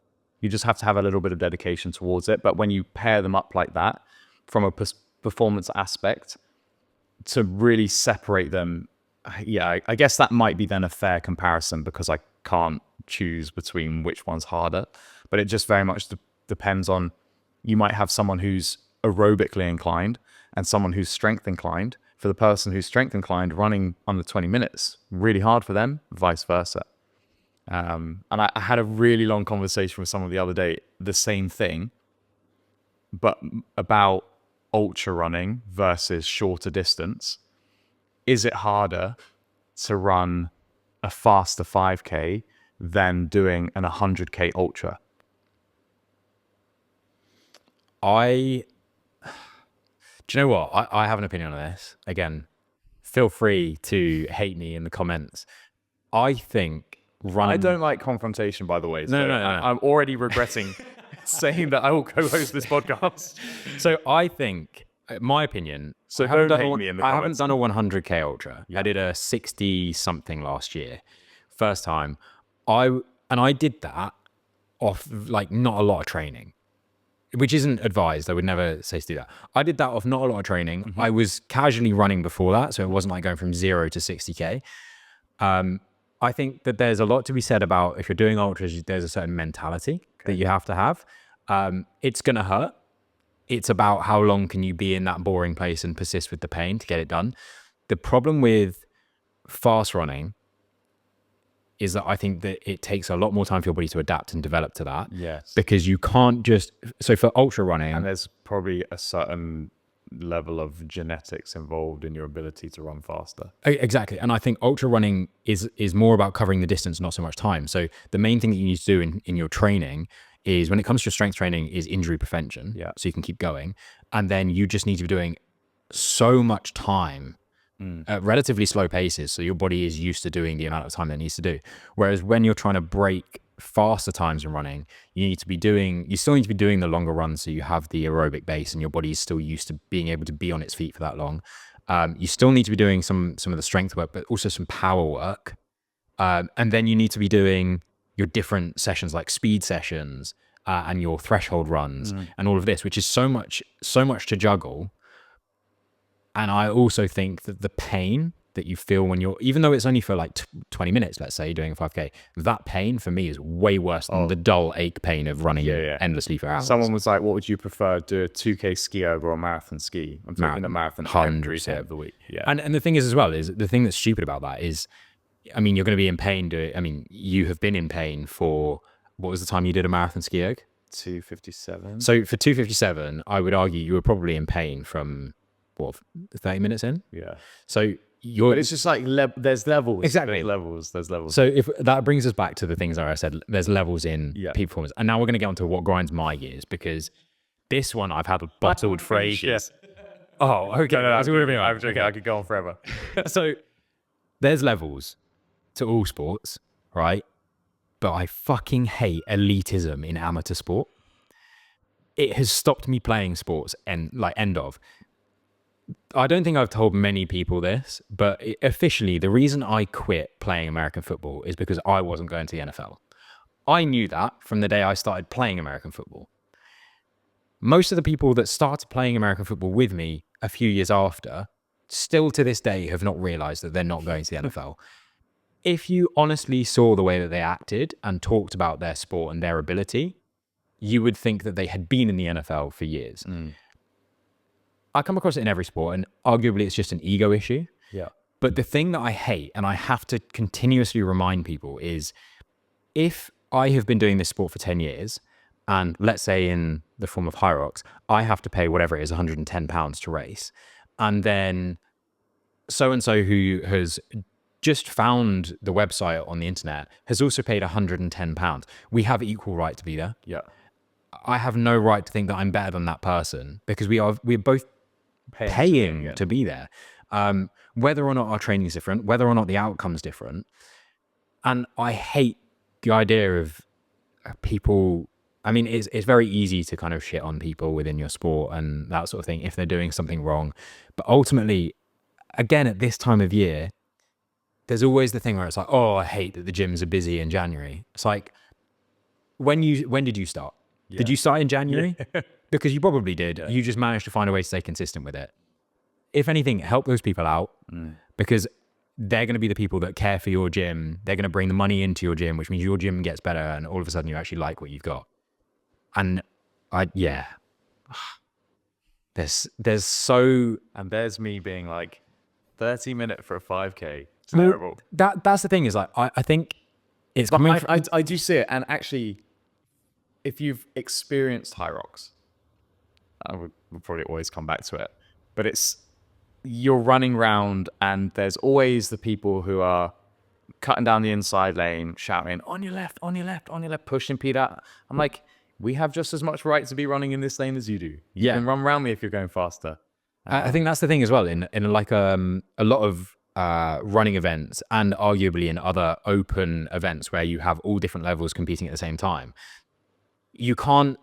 You just have to have a little bit of dedication towards it. But when you pair them up like that, from a performance aspect, to really separate them, yeah, I guess that might be then a fair comparison, because I can't choose between which one's harder. But it just very much depends on, you might have someone who's aerobically inclined and someone who's strength inclined. For the person who's strength inclined, running under 20 minutes, really hard for them, vice versa. And I had a really long conversation with someone the other day, the same thing, but about ultra running versus shorter distance. Is it harder to run a faster 5K than doing an 100K ultra? Do you know what? I have an opinion on this. Again, feel free to hate me in the comments. I think running... I don't like confrontation, by the way. No. I'm already regretting saying that I will co-host this podcast. So I think, my opinion... So I haven't done a 100K ultra. Yeah. I did a 60-something last year. First time. I did that off, like, not a lot of training, which isn't advised. I would never say to do that. I did that off not a lot of training. Mm-hmm. I was casually running before that, so it wasn't like going from 0 to 60K. I think that there's a lot to be said about, if you're doing ultras, there's a certain mentality that you have to have. It's going to hurt. it's about how long can you be in that boring place and persist with the pain to get it done. The problem with fast running is that I think that it takes a lot more time for your body to adapt and develop to that. Yes. Because you can't just, so for ultra running, And there's probably a certain level of genetics involved in your ability to run faster. Exactly. And I think ultra running is more about covering the distance, not so much time. So the main thing that you need to do in your training is, when it comes to your strength training, is injury prevention. Yeah. So you can keep going. And then you just need to be doing so much time at relatively slow paces, so your body is used to doing the amount of time that it needs to do. Whereas when you're trying to break faster times in running, you still need to be doing the longer runs, so you have the aerobic base and your body is still used to being able to be on its feet for that long. You still need to be doing some of the strength work, but also some power work. And then you need to be doing your different sessions, like speed sessions and your threshold runs and all of this, which is so much to juggle. And I also think that the pain that you feel when you're, even though it's only for like 20 minutes, let's say, doing a 5K, that pain for me is way worse than the dull ache pain of running endlessly for hours. Someone was like, what would you prefer, do a 2K ski over or a marathon ski? I'm talking a marathon 100% of the week. Yeah. And the thing is as well, is the thing that's stupid about that is, I mean, you're going to be in pain. You have been in pain for, what was the time you did a marathon ski erg? 2:57. So for 2:57, I would argue you were probably in pain from, 30 minutes in? Yeah. So but it's just like there's levels. Exactly. There's levels. So if that brings us back to the things that I said, there's levels in peak performance. And now we're going to get onto what grinds my gears, because this one I've had bottled for ages. Oh, okay. No, I'm joking. I could go on forever. So there's levels to all sports, right? But I fucking hate elitism in amateur sport. It has stopped me playing sports end of. I don't think I've told many people this, but officially the reason I quit playing American football is because I wasn't going to the NFL. I knew that from the day I started playing American football. Most of the people that started playing American football with me a few years after, still to this day, have not realized that they're not going to the NFL. If you honestly saw the way that they acted and talked about their sport and their ability, you would think that they had been in the NFL for years. I come across it in every sport, and arguably it's just an ego issue. Yeah. But the thing that I hate, and I have to continuously remind people, is if I have been doing this sport for 10 years, and let's say in the form of High Rocks, I have to pay whatever it is, £110 to race. And then so-and-so who has just found the website on the internet has also paid £110. We have equal right to be there. Yeah. I have no right to think that I'm better than that person, because we're both paying to be there. Whether or not our training is different, whether or not the outcome's different. And I hate the idea of people. I mean, it's very easy to kind of shit on people within your sport and that sort of thing if they're doing something wrong. But ultimately, again, at this time of year, there's always the thing where it's like, oh, I hate that the gyms are busy in January. It's like, when did you start? Yeah. Did you start in January? Yeah. Because you probably did. Yeah. You just managed to find a way to stay consistent with it. If anything, help those people out, because they're going to be the people that care for your gym. They're going to bring the money into your gym, which means your gym gets better, and all of a sudden you actually like what you've got. And there's so... And there's me being like, 30-minute for a 5K. It's terrible. That's the thing, is like, I think it's coming... I do see it, and actually... If you've experienced High Rocks, we'll probably always come back to it, but you're running around and there's always the people who are cutting down the inside lane, shouting, on your left, on your left, on your left, pushing Pete out. I'm like, we have just as much right to be running in this lane as you do. You can run around me if you're going faster. I think that's the thing as well, in like a lot of running events, and arguably in other open events where you have all different levels competing at the same time. You can't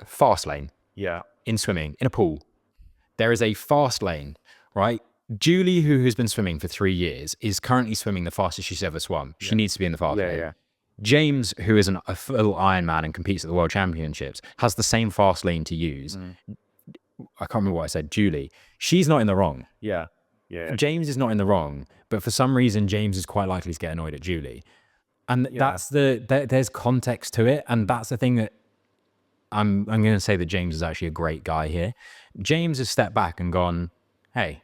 fast lane. Yeah. In swimming, in a pool, there is a fast lane, right? Julie, who has been swimming for 3 years, is currently swimming the fastest she's ever swum. She needs to be in the fast lane. Yeah. James, who is a full Ironman and competes at the World Championships, has the same fast lane to use. I can't remember what I said. Julie, she's not in the wrong. Yeah. James is not in the wrong, but for some reason, James is quite likely to get annoyed at Julie. And that's there's context to it. And that's the thing that I'm going to say that James is actually a great guy here. James has stepped back and gone, hey,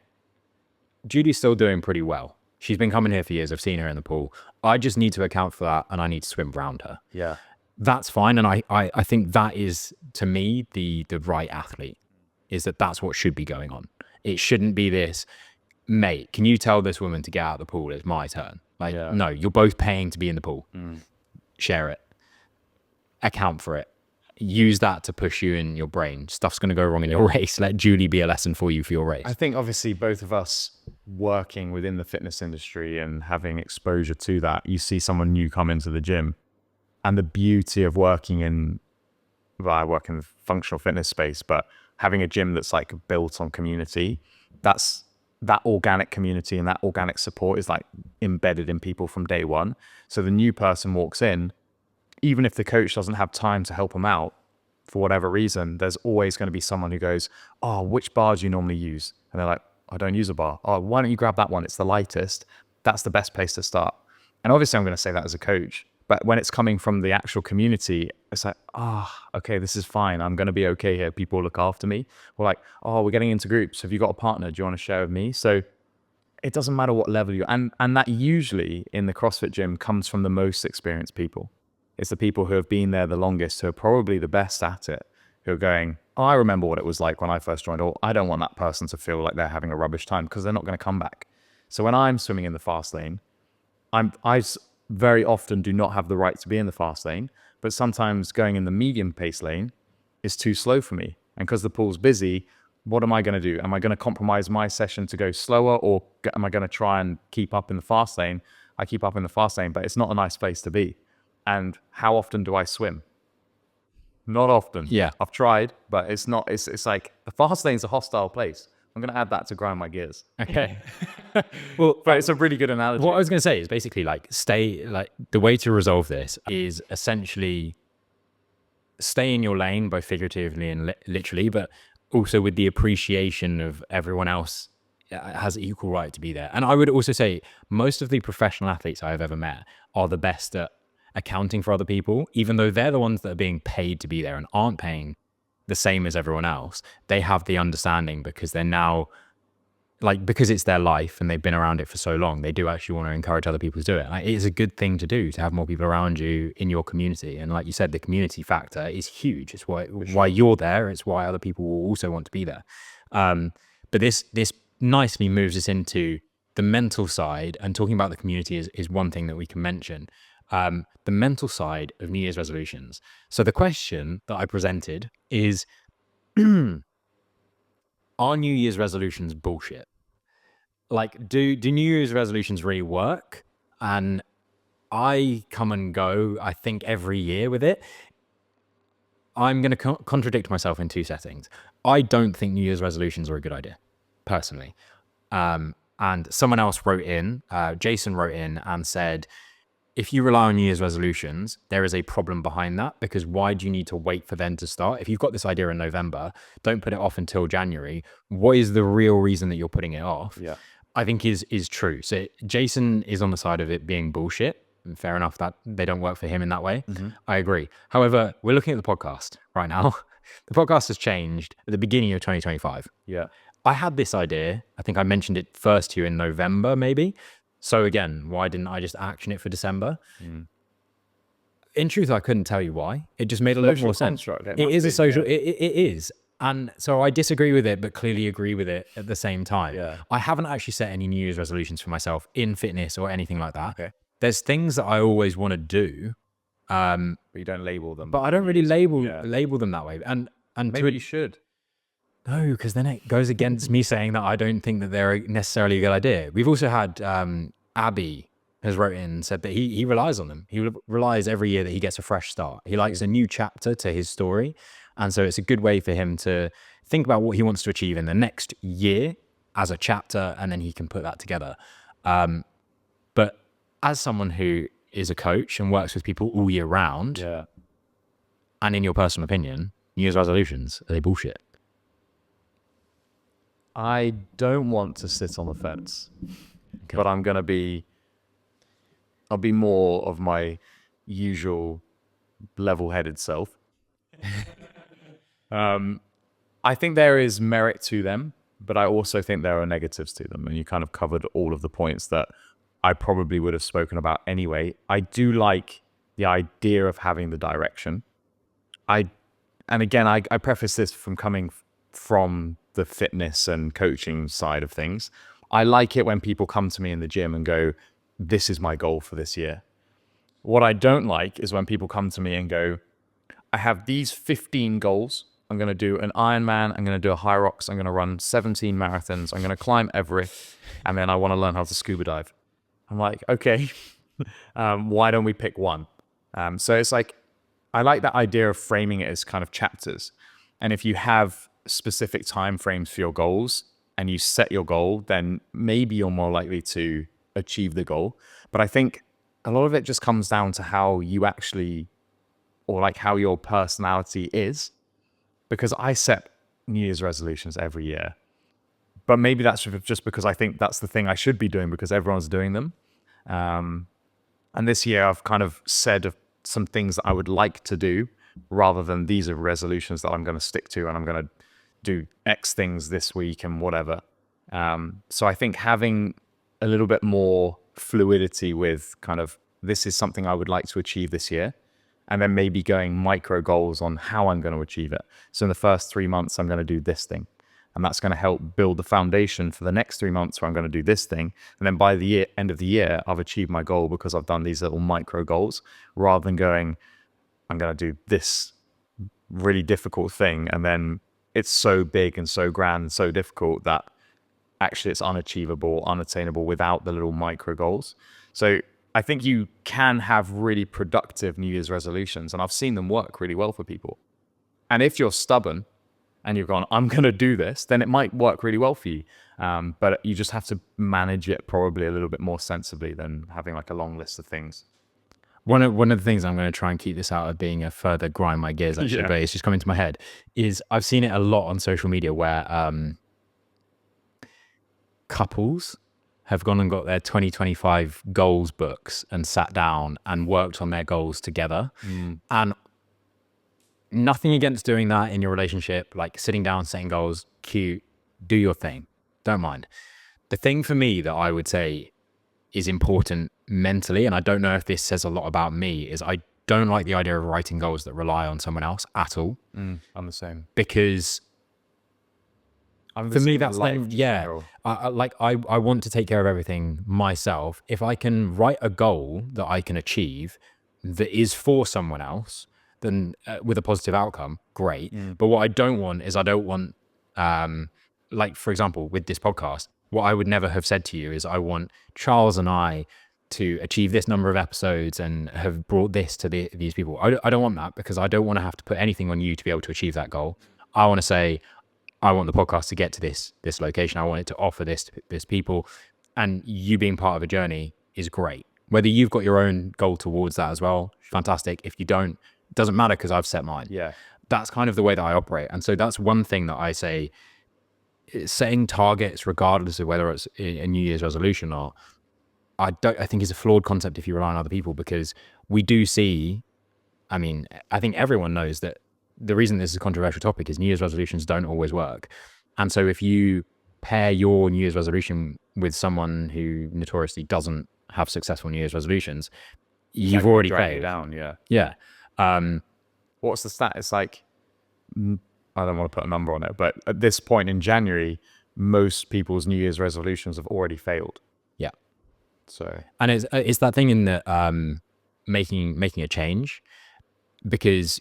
Judy's still doing pretty well. She's been coming here for years. I've seen her in the pool. I just need to account for that, and I need to swim around her. Yeah. That's fine. And I think that is, to me, the right athlete, is that's what should be going on. It shouldn't be this, mate, can you tell this woman to get out of the pool? It's my turn. Like, no, you're both paying to be in the pool. Share it. Account for it. Use that to push you in your brain. Stuff's going to go wrong in your race. Let Julie be a lesson for you for your race. I think obviously both of us working within the fitness industry and having exposure to that, you see someone new come into the gym, and the beauty of working in, well, I work in the functional fitness space, but having a gym that's like built on community, that organic community and that organic support is like embedded in people from day one. So the new person walks in, even if the coach doesn't have time to help them out for whatever reason, there's always going to be someone who goes, oh, which bar do you normally use? And they're like, I don't use a bar. Oh, why don't you grab that one? It's the lightest. That's the best place to start. And obviously I'm going to say that as a coach, but when it's coming from the actual community, it's like, okay, this is fine. I'm going to be okay here. People look after me. We're like, oh, we're getting into groups. Have you got a partner? Do you want to share with me? So it doesn't matter what level you're, and that usually in the CrossFit gym comes from the most experienced people. It's the people who have been there the longest, who are probably the best at it, who are going, oh, I remember what it was like when I first joined, or I don't want that person to feel like they're having a rubbish time, because they're not going to come back. So when I'm swimming in the fast lane, I very often do not have the right to be in the fast lane, but sometimes going in the medium pace lane is too slow for me. And because the pool's busy, what am I going to do? Am I going to compromise my session to go slower, or am I going to try and keep up in the fast lane? I keep up in the fast lane, but it's not a nice place to be. And how often do I swim? Not often. Yeah. I've tried, but it's not, it's like the fast lane's a hostile place. I'm going to add that to grind my gears. Okay. Well, But it's a really good analogy. what I was going to say is basically the way to resolve this is essentially stay in your lane, both figuratively and literally, but also with the appreciation of everyone else has equal right to be there. And I would also say most of the professional athletes I've ever met are the best at accounting for other people, even though they're the ones that are being paid to be there and aren't paying the same as everyone else. They have the understanding because they're now, because it's their life and they've been around it for so long, they do actually want to encourage other people to do it. It is a good thing to do, to have more people around you in your community. And like you said, the community factor is huge. It's why you're there. It's why other people will also want to be there. But this nicely moves us into the mental side, and talking about the community is one thing that we can mention. The mental side of New Year's resolutions. So the question that I presented is, are New Year's resolutions bullshit? Do New Year's resolutions really work? And I come and go, I think, every year with it. I'm going to contradict myself in two settings. I don't think New Year's resolutions are a good idea, personally. And someone else wrote in, Jason wrote in and said, if you rely on New Year's resolutions, there is a problem behind that, because why do you need to wait for them to start? If you've got this idea in November, don't put it off until January. What is the real reason that you're putting it off? Yeah. I think is true. So Jason is on the side of it being bullshit. And fair enough that they don't work for him in that way. Mm-hmm. I agree. However, we're looking at the podcast right now. The podcast has changed at the beginning of 2025. Yeah. I had this idea. I think I mentioned it first to you in November, maybe. So again, why didn't I just action it for December? In truth, I couldn't tell you why. It just made a lot more sense. It is a social, it is. And so I disagree with it, but clearly agree with it at the same time. Yeah. I haven't actually set any New Year's resolutions for myself in fitness or anything like that. Okay. There's things that I always want to do. But you don't label them. But I don't really label them that way. And maybe you should. No, because then it goes against me saying that I don't think that they're necessarily a good idea. We've also had Abby has wrote in and said that he relies on them. He relies every year that he gets a fresh start. He likes a new chapter to his story. And so it's a good way for him to think about what he wants to achieve in the next year as a chapter, and then he can put that together. But as someone who is a coach and works with people all year round, and in your personal opinion, New Year's resolutions, are they bullshit? I don't want to sit on the fence, but I'll be more of my usual level-headed self. I think there is merit to them, but I also think there are negatives to them. And you kind of covered all of the points that I probably would have spoken about anyway. I do like the idea of having the direction. And again, I preface this from coming from the fitness and coaching side of things. I like it when people come to me in the gym and go, this is my goal for this year. What I don't like is when people come to me and go, I have these 15 goals. I'm going to do an Ironman. I'm going to do a High Rocks. I'm going to run 17 marathons. I'm going to climb Everest. And then I want to learn how to scuba dive. I'm like, okay, why don't we pick one? So it's like, I like that idea of framing it as kind of chapters. And if you have specific time frames for your goals and you set your goal, then maybe you're more likely to achieve the goal. But I think a lot of it just comes down to how you actually, or like how your personality is. Because I set New Year's resolutions every year. But maybe that's just because I think that's the thing I should be doing because everyone's doing them. And this year I've kind of said some things that I would like to do rather than these are resolutions that I'm going to stick to and I'm going to do X things this week and whatever. So I think having a little bit more fluidity with kind of this is something I would like to achieve this year. And then maybe going micro goals on how I'm going to achieve it. So in the first 3 months, I'm going to do this thing. And that's going to help build the foundation for the next 3 months where I'm going to do this thing. And then by the end of the year, I've achieved my goal because I've done these little micro goals rather than going, I'm going to do this really difficult thing. And then it's so big and so grand and so difficult that actually it's unachievable, unattainable without the little micro goals. So I think you can have really productive New Year's resolutions, and I've seen them work really well for people. And if you're stubborn and you've gone, I'm going to do this, then it might work really well for you. But you just have to manage it probably a little bit more sensibly than having like a long list of things. One of the things I'm going to try and keep this out of being a further grind my gears, actually, but it's just coming to my head, is I've seen it a lot on social media where couples have gone and got their 2025 goals books and sat down and worked on their goals together. And nothing against doing that in your relationship, like sitting down, setting goals, cute, do your thing, don't mind. The thing for me that I would say is important mentally, and I don't know if this says a lot about me, is I don't like the idea of writing goals that rely on someone else at all. I'm the same. Because for me, that's like, I want to take care of everything myself. If I can write a goal that I can achieve that is for someone else, then with a positive outcome, great. But what I don't want is like, for example, with this podcast, what I would never have said to you is I want Charles and I to achieve this number of episodes and have brought this to these people. I don't want that because I don't want to have to put anything on you to be able to achieve that goal. I want to say, I want the podcast to get to this location. I want it to offer this to this people, and you being part of a journey is great. Whether you've got your own goal towards that as well, fantastic. If you don't, it doesn't matter because I've set mine. Yeah. That's kind of the way that I operate. And so that's one thing that I say, setting targets regardless of whether it's a New Year's resolution or I think is a flawed concept if you rely on other people, because we do see, I mean, I think everyone knows that the reason this is a controversial topic is New Year's resolutions don't always work. And so if you pair your New Year's resolution with someone who notoriously doesn't have successful New Year's resolutions, you've already failed. Down, yeah. Yeah. What's the stat? It's like, I don't want to put a number on it, but at this point in January, most people's New Year's resolutions have already failed. Yeah. So, and it's that thing in that making a change, because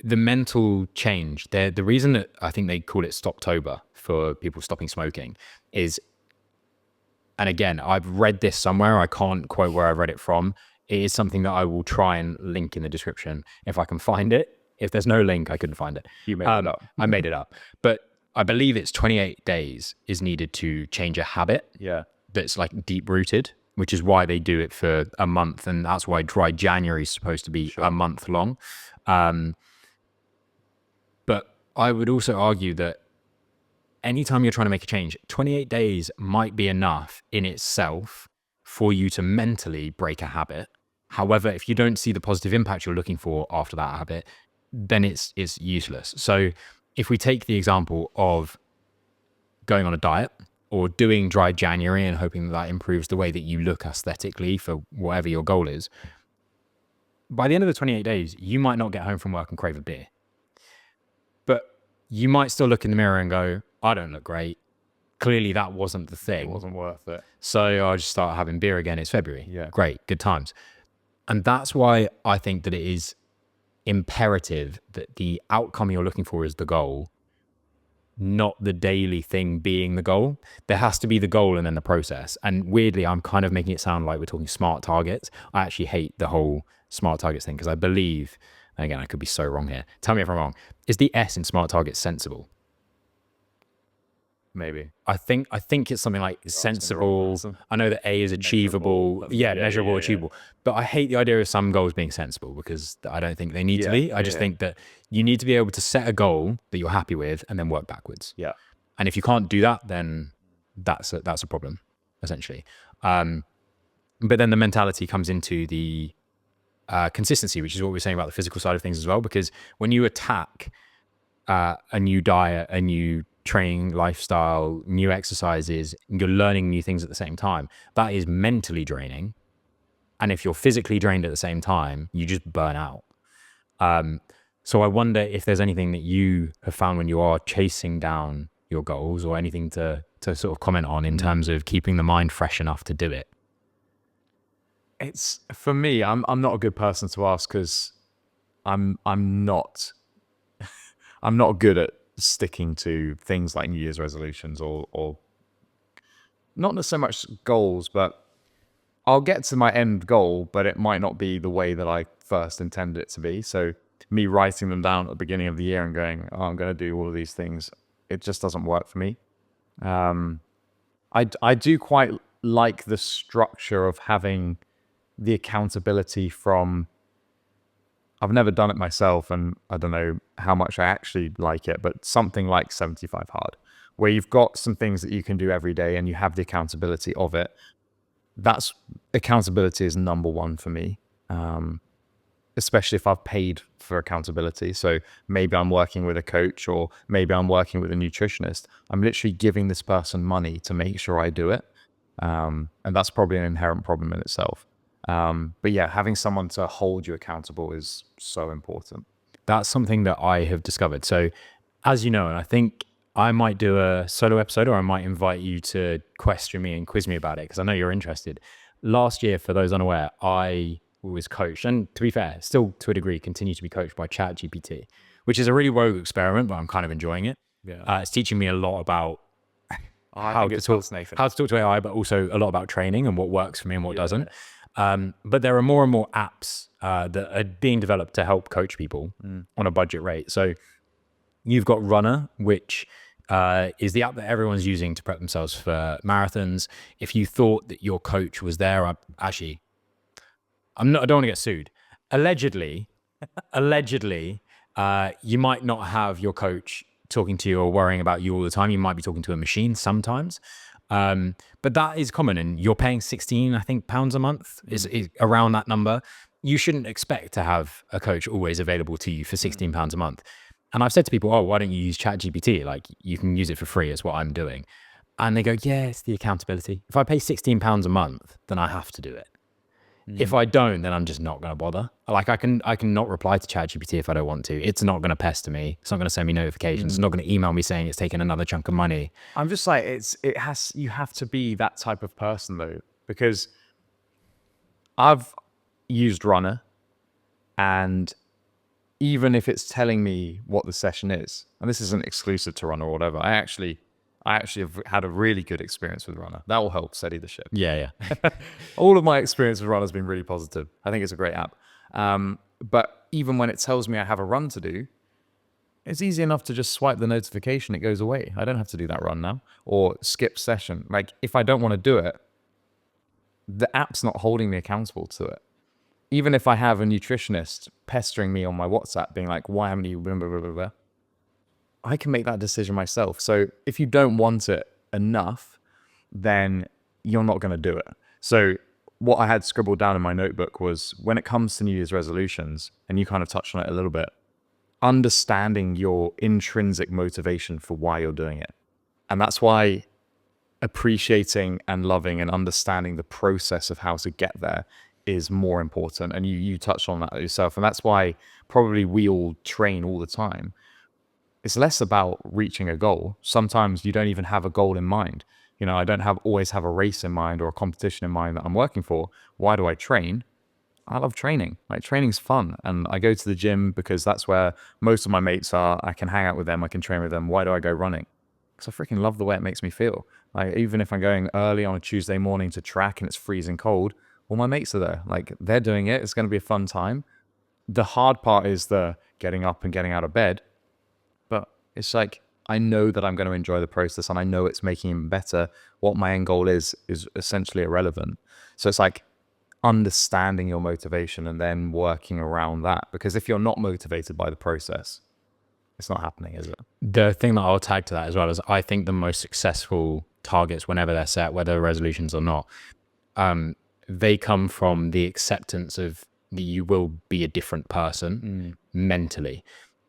the mental change, the reason that I think they call it Stoptober for people stopping smoking is, and again, I've read this somewhere, I can't quote where I read it from. It is something that I will try and link in the description if I can find it. If there's no link, I couldn't find it. You made it up. I made it up. But I believe it's 28 days is needed to change a habit. Yeah. That's like deep rooted, which is why they do it for a month. And that's why dry January is supposed to be a month long. But I would also argue that anytime you're trying to make a change, 28 days might be enough in itself for you to mentally break a habit. However, if you don't see the positive impact you're looking for after that habit, then it's useless. So if we take the example of going on a diet or doing dry January and hoping that improves the way that you look aesthetically for whatever your goal is, by the end of the 28 days, you might not get home from work and crave a beer. But you might still look in the mirror and go, I don't look great. Clearly that wasn't the thing. It wasn't worth it. So I'll just start having beer again. It's February. Yeah. Great. Good times. And that's why I think that it is imperative that the outcome you're looking for is the goal, not the daily thing being the goal. There has to be the goal and then the process. And weirdly, I'm kind of making it sound like we're talking smart targets. I actually hate the whole smart targets thing because I believe, and again, I could be so wrong here. Tell me if I'm wrong. Is the S in smart targets sensible? Maybe. I think it's something like sensible. I know that A is achievable. Measurable, achievable. But I hate the idea of some goals being sensible because I don't think they need to be. I just think that you need to be able to set a goal that you're happy with and then work backwards. Yeah. And if you can't do that, then that's a problem, essentially. But then the mentality comes into the consistency, which is what we're saying about the physical side of things as well. Because when you attack a new diet, a new training lifestyle, new exercises, you're learning new things at the same time, that is mentally draining. And if you're physically drained at the same time, you just burn out. So I wonder if there's anything that you have found when you are chasing down your goals, or anything to sort of comment on in terms of keeping the mind fresh enough to do it. It's, for me, I'm not a good person to ask because I'm not good at sticking to things like New Year's resolutions or not so much goals, but I'll get to my end goal, but it might not be the way that I first intended it to be. So me writing them down at the beginning of the year and going, oh, I'm going to do all of these things, it just doesn't work for me. I do quite like the structure of having the accountability from, I've never done it myself, and I don't know how much I actually like it, but something like 75 Hard, where you've got some things that you can do every day and you have the accountability of it. That's, accountability is number one for me, especially if I've paid for accountability. So maybe I'm working with a coach, or maybe I'm working with a nutritionist. I'm literally giving this person money to make sure I do it. And that's probably an inherent problem in itself. But yeah, having someone to hold you accountable is so important. That's something that I have discovered. So as you know, and I think I might do a solo episode, or I might invite you to question me and quiz me about it, because I know you're interested. Last year, for those unaware, I was coached, and to be fair, still to a degree continue to be coached by ChatGPT, which is a really rogue experiment, but I'm kind of enjoying it. Yeah. It's teaching me a lot about how to talk to AI, but also a lot about training and what works for me and what doesn't. But there are more and more apps that are being developed to help coach people on a budget rate. So you've got Runner, which is the app that everyone's using to prep themselves for marathons. If you thought that your coach was there, I don't want to get sued. Allegedly, you might not have your coach talking to you or worrying about you all the time. You might be talking to a machine sometimes. But that is common, and you're paying 16, I think, pounds a month is around that number. You shouldn't expect to have a coach always available to you for 16 pounds a month. And I've said to people, oh, why don't you use ChatGPT? Like, you can use it for free. It's what I'm doing. And they go, yeah, it's the accountability. If I pay 16 pounds a month, then I have to do it. If I don't, then I'm just not going to bother. Like, I can not reply to ChatGPT if I don't want to. It's not going to pester me. It's not going to send me notifications. It's not going to email me saying it's taken another chunk of money. I'm just like, you have to be that type of person though, because I've used Runner, and even if it's telling me what the session is, and this isn't exclusive to Runner or whatever, I actually have had a really good experience with Runner. That will help steady the ship. Yeah. All of my experience with Runner has been really positive. I think it's a great app. But even when it tells me I have a run to do, it's easy enough to just swipe the notification. It goes away. I don't have to do that run now, or skip session. Like, if I don't want to do it, the app's not holding me accountable to it. Even if I have a nutritionist pestering me on my WhatsApp being like, why haven't you blah, blah, blah, blah, blah, I can make that decision myself. So if you don't want it enough, then you're not going to do it. So what I had scribbled down in my notebook was, when it comes to New Year's resolutions, and you kind of touched on it a little bit, understanding your intrinsic motivation for why you're doing it. And that's why appreciating and loving and understanding the process of how to get there is more important. And you touched on that yourself. And that's why probably we all train all the time. It's less about reaching a goal. Sometimes you don't even have a goal in mind. You know, I don't always have a race in mind or a competition in mind that I'm working for. Why do I train? I love training. Like, training's fun. And I go to the gym because that's where most of my mates are. I can hang out with them. I can train with them. Why do I go running? Because I freaking love the way it makes me feel. Like, even if I'm going early on a Tuesday morning to track and it's freezing cold, well, my mates are there. Like, they're doing it. It's going to be a fun time. The hard part is the getting up and getting out of bed. But it's like, I know that I'm going to enjoy the process and I know it's making him better. What my end goal is essentially irrelevant. So it's like understanding your motivation and then working around that. Because if you're not motivated by the process, it's not happening, is it? The thing that I'll tag to that as well is I think the most successful targets, whenever they're set, whether resolutions or not, they come from the acceptance of that you will be a different person mentally.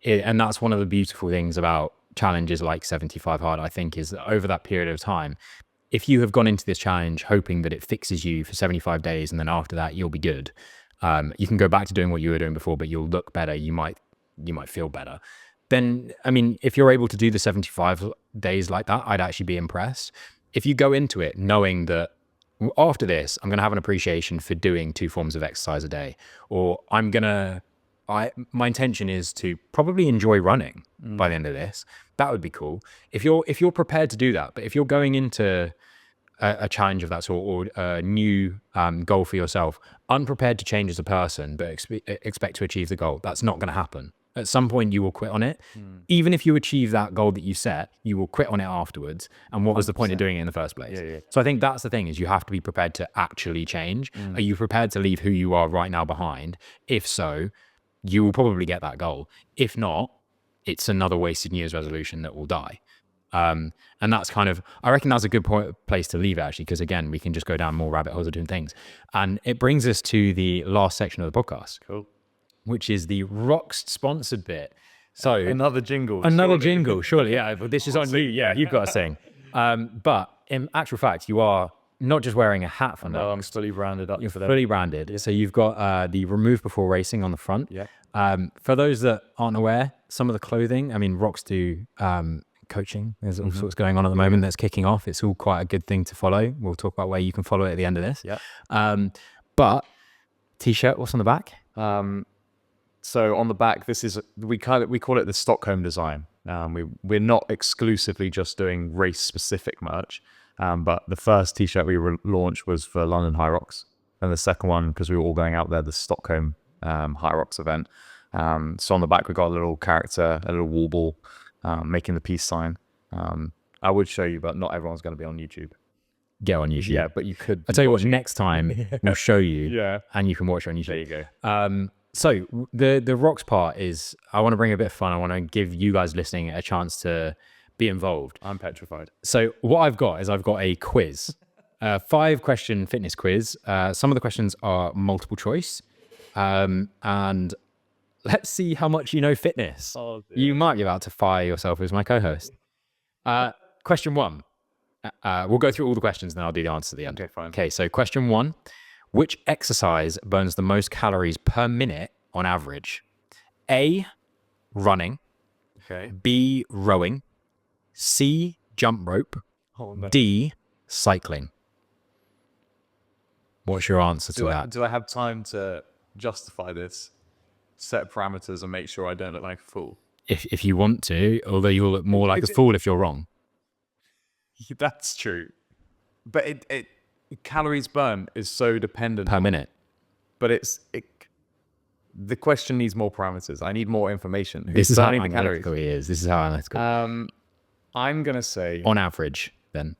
And that's one of the beautiful things about challenges like 75 Hard, I think, is that over that period of time, if you have gone into this challenge hoping that it fixes you for 75 days and then after that you'll be good, you can go back to doing what you were doing before, but you'll look better. You might feel better. Then, I mean, if you're able to do the 75 days like that, I'd actually be impressed. If you go into it knowing that after this, I'm going to have an appreciation for doing 2 forms of exercise a day, or my intention is to probably enjoy running by the end of this. That would be cool. If you're prepared to do that, but if you're going into a challenge of that sort or a new goal for yourself, unprepared to change as a person, but expect to achieve the goal, that's not going to happen. At some point, you will quit on it. Even if you achieve that goal that you set, you will quit on it afterwards. And what was the point of doing it in the first place? Yeah. So I think that's the thing, is you have to be prepared to actually change. Are you prepared to leave who you are right now behind? If so, you will probably get that goal. If not, it's another wasted New Year's resolution that will die. And that's kind of, I reckon that's a good place to leave it, actually, because again, we can just go down more rabbit holes of doing things. And it brings us to the last section of the podcast. Cool. Which is the ROXD sponsored bit. So Another jingle. Surely, yeah. But this is on you. Yeah, you've got to sing. But in actual fact, you are not just wearing a hat for No, I'm fully branded up. You're fully branded. Yeah. So you've got the remove before racing on the front. Yeah. For those that aren't aware, some of the clothing, I mean, ROXD do coaching. There's all sorts going on at the moment that's kicking off. It's all quite a good thing to follow. We'll talk about where you can follow it at the end of this. Yeah. But t-shirt, what's on the back? So on the back, this is we call it the Stockholm design. We're not exclusively just doing race specific merch, but the first t-shirt we launched was for London High Rocks, and the second one because we were all going out there, the Stockholm High Rocks event. So on the back we got a little character, a little wall ball, making the peace sign. I would show you, but not everyone's going to be on YouTube. Get on YouTube. Yeah, but you could. I'll tell you what. Next time we'll show you. Yeah, and you can watch it on YouTube. There you go. So the rocks part is, I want to bring a bit of fun. I want to give you guys listening a chance to be involved. I'm petrified. So what I've got is I've got a quiz, 5-question fitness quiz. Some of the questions are multiple choice, and let's see how much you know fitness. Oh, you might be about to fire yourself as my co-host. Question 1. We'll go through all the questions and then I'll do the answer at the end. Okay, fine. Okay, so question 1. Which exercise burns the most calories per minute on average? A, running. Okay. B, rowing. C, jump rope. Oh, no. D, cycling. What's your answer to that? Do I have time to justify this, set parameters, and make sure I don't look like a fool? If you want to, although you'll look more like a fool if you're wrong. That's true. But it calories burn is so dependent per minute. But the question needs more parameters. I need more information. This is how analytical he is. This is how analytical. I'm going to say... on average, then.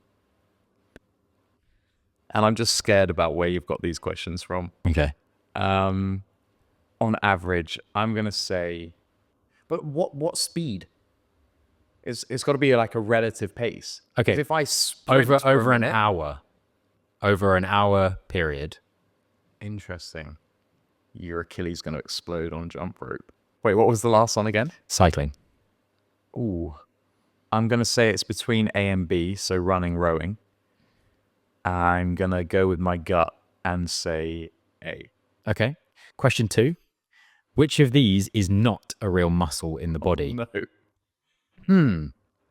And I'm just scared about where you've got these questions from. Okay. On average, I'm going to say... But what speed? It's got to be like a relative pace. Okay. If I over an hour period. Interesting. Your Achilles going to explode on jump rope. Wait, what was the last one again? Cycling. Ooh. I'm going to say it's between A and B, so running, rowing. I'm going to go with my gut and say A. Okay. Question 2. Which of these is not a real muscle in the body? No.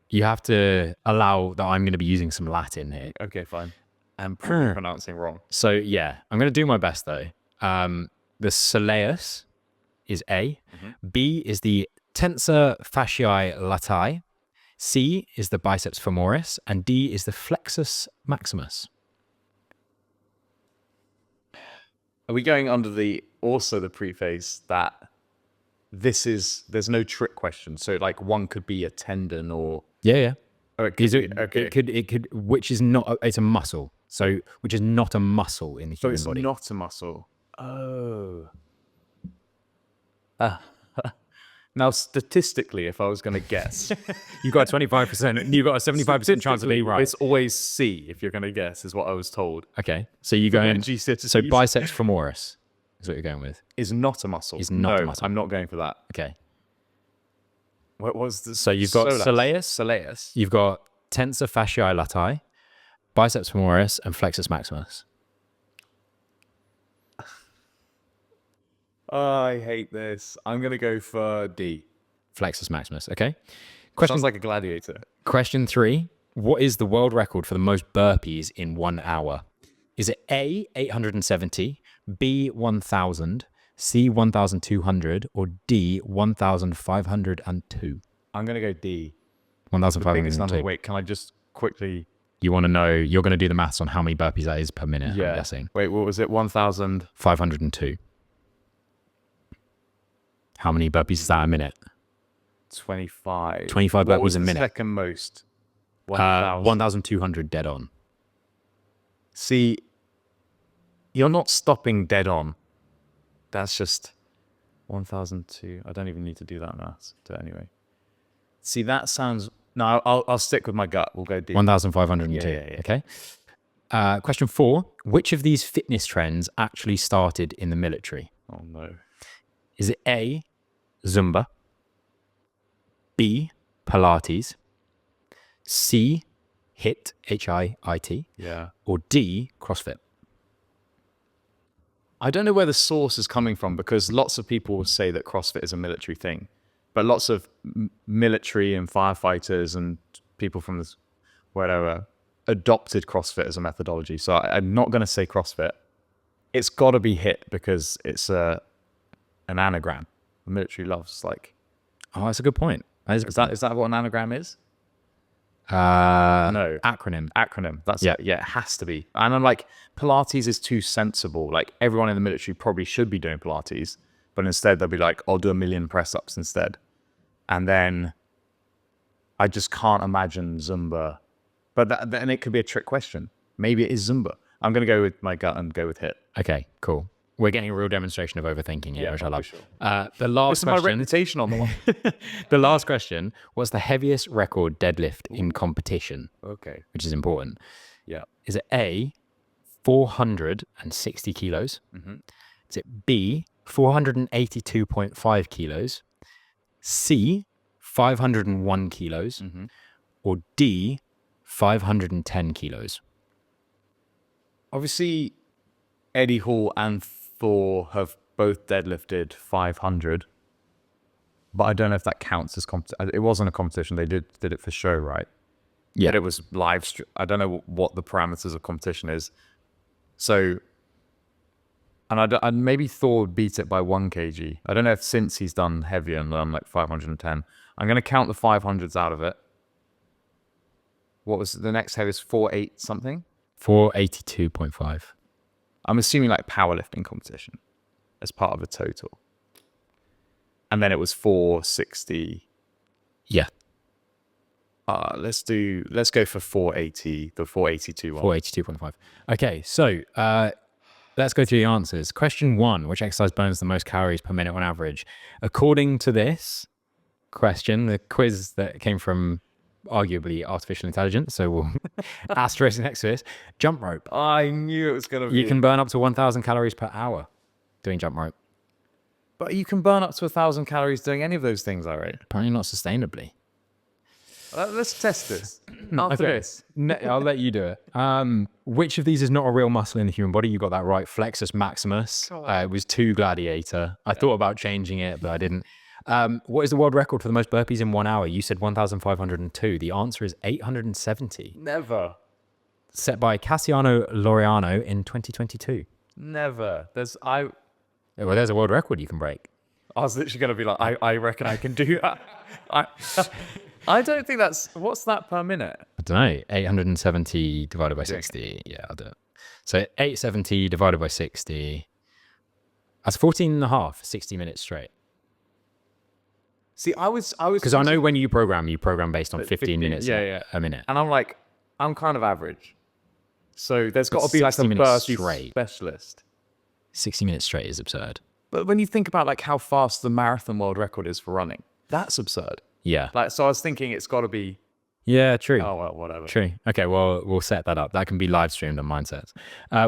You have to allow that I'm going to be using some Latin here. Okay, fine. I'm probably pronouncing wrong. So yeah, I'm going to do my best though. The soleus is A. B is the tensor fasciae latae. C is the biceps femoris. And D is the flexus maximus. Are we going under the preface that there's no trick question? So like one could be a tendon or... Yeah. Oh, it could which is not, it's a muscle. So, which is not a muscle in the human body. So it's not a muscle. Oh. Now, statistically, if I was going to guess... You got a 25%, you got a 75% chance of being right. It's always C if you're going to guess, is what I was told. Okay, so you go in... So biceps femoris is what you're going with. Is not a muscle. Is not a muscle. I'm not going for that. Okay. What was the... So you've got soleus. Soleus. You've got tensor fasciae latae, biceps femoris, and flexus maximus. Oh, I hate this. I'm going to go for D. Flexus maximus, okay? Sounds like a gladiator. Question 3. What is the world record for the most burpees in 1 hour? Is it A, 870, B, 1,000, C, 1,200, or D, 1,502? I'm going to go D. 1,502. Wait, can I just quickly... You want to know, you're going to do the maths on how many burpees that is per minute, Yeah. I'm guessing. Wait, what was it? 1,000... 502. How many burpees is that a minute? 25. 25 What burpees was a the minute. second most? 1,000. 1,200 dead on. See, you're not stopping dead on. That's just 1,002. I don't even need to do that math. Anyway. See, that sounds... No, I'll stick with my gut. We'll go D. 1,502. Yeah. Okay. Question 4. Which of these fitness trends actually started in the military? Oh, no. Is it A, Zumba, B, Pilates, C, HIIT, H-I-I-T, Yeah. or D, CrossFit? I don't know where the source is coming from because lots of people will say that CrossFit is a military thing, but lots of military and firefighters and people from this whatever adopted CrossFit as a methodology. So I'm not going to say CrossFit. It's got to be HIIT because it's an anagram. The military loves like... Oh, that's a good point. Is that what an anagram is? No. Acronym. That's Yeah. it has to be. And I'm like, Pilates is too sensible. Like everyone in the military probably should be doing Pilates, but instead they'll be like, I'll do 1 million press-ups instead. And then I just can't imagine Zumba. But then it could be a trick question. Maybe it is Zumba. I'm going to go with my gut and go with HIIT. Okay, cool. We're getting a real demonstration of overthinking here, which I love. Sure. The last This is my question. reputation on the one. The last question. What's the heaviest record deadlift in competition? Okay. Which is important. Yeah. Is it A, 460 kilos? Mm-hmm. Is it B, 482.5 kilos? C, 501 kilos? Mm-hmm. Or D, 510 kilos? Obviously, Eddie Hall and Thor have both deadlifted 500, but I don't know if that counts as it wasn't a competition. They did it for show, right? Yeah. But it was live. I don't know what the parameters of competition is. So, and maybe Thor would beat it by 1 kg. I don't know if since he's done heavier and done like 510. I'm going to count the 500s out of it. What was the next heaviest? 48 something? 482.5. I'm assuming like powerlifting competition as part of the total. And then it was 460. Yeah. Let's go for 480, the 482 one. 482.5. Okay, so let's go through the answers. Question 1, which exercise burns the most calories per minute on average? According to this question, the quiz that came from arguably artificial intelligence, so we'll asterisk next to this, jump rope. I knew it was going to be. You can burn up to 1,000 calories per hour doing jump rope. But you can burn up to 1,000 calories doing any of those things, I rate. Apparently not sustainably. Let's test this. After this. I'll let you do it. Which of these is not a real muscle in the human body? You got that right. Flexus maximus. It was 2 gladiator. I thought about changing it, but I didn't. What is the world record for the most burpees in 1 hour? You said 1,502. The answer is 870. Never. Set by Cassiano Laureano in 2022. Never. There's a world record you can break. I was literally going to be like, I reckon I can do that. I don't think what's that per minute? I don't know. 870 divided by 60. Yeah, I'll do it. So 870 divided by 60. That's 14 and a half, 60 minutes straight. See, I was because I know when you program based on 15 minutes a minute. And I'm kind of average. So there's got to be like a burpee specialist. 60 minutes straight is absurd. But when you think about like how fast the marathon world record is for running, that's absurd. Yeah. Like, so I was thinking it's got to be. Yeah, true. Oh, well, whatever. True. Okay, well, we'll set that up. That can be live streamed on MindSets.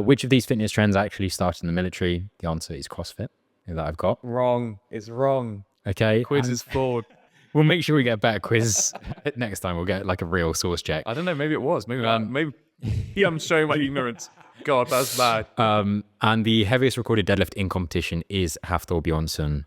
Which of these fitness trends actually started in the military? The answer is CrossFit, that I've got. Wrong. It's wrong. Okay. Quiz is flawed. We'll make sure we get a better quiz next time. We'll get like a real source check. I don't know. Maybe it was. Maybe I'm showing my ignorance. God, that's bad. And the heaviest recorded deadlift in competition is Hafthor Bjornsson.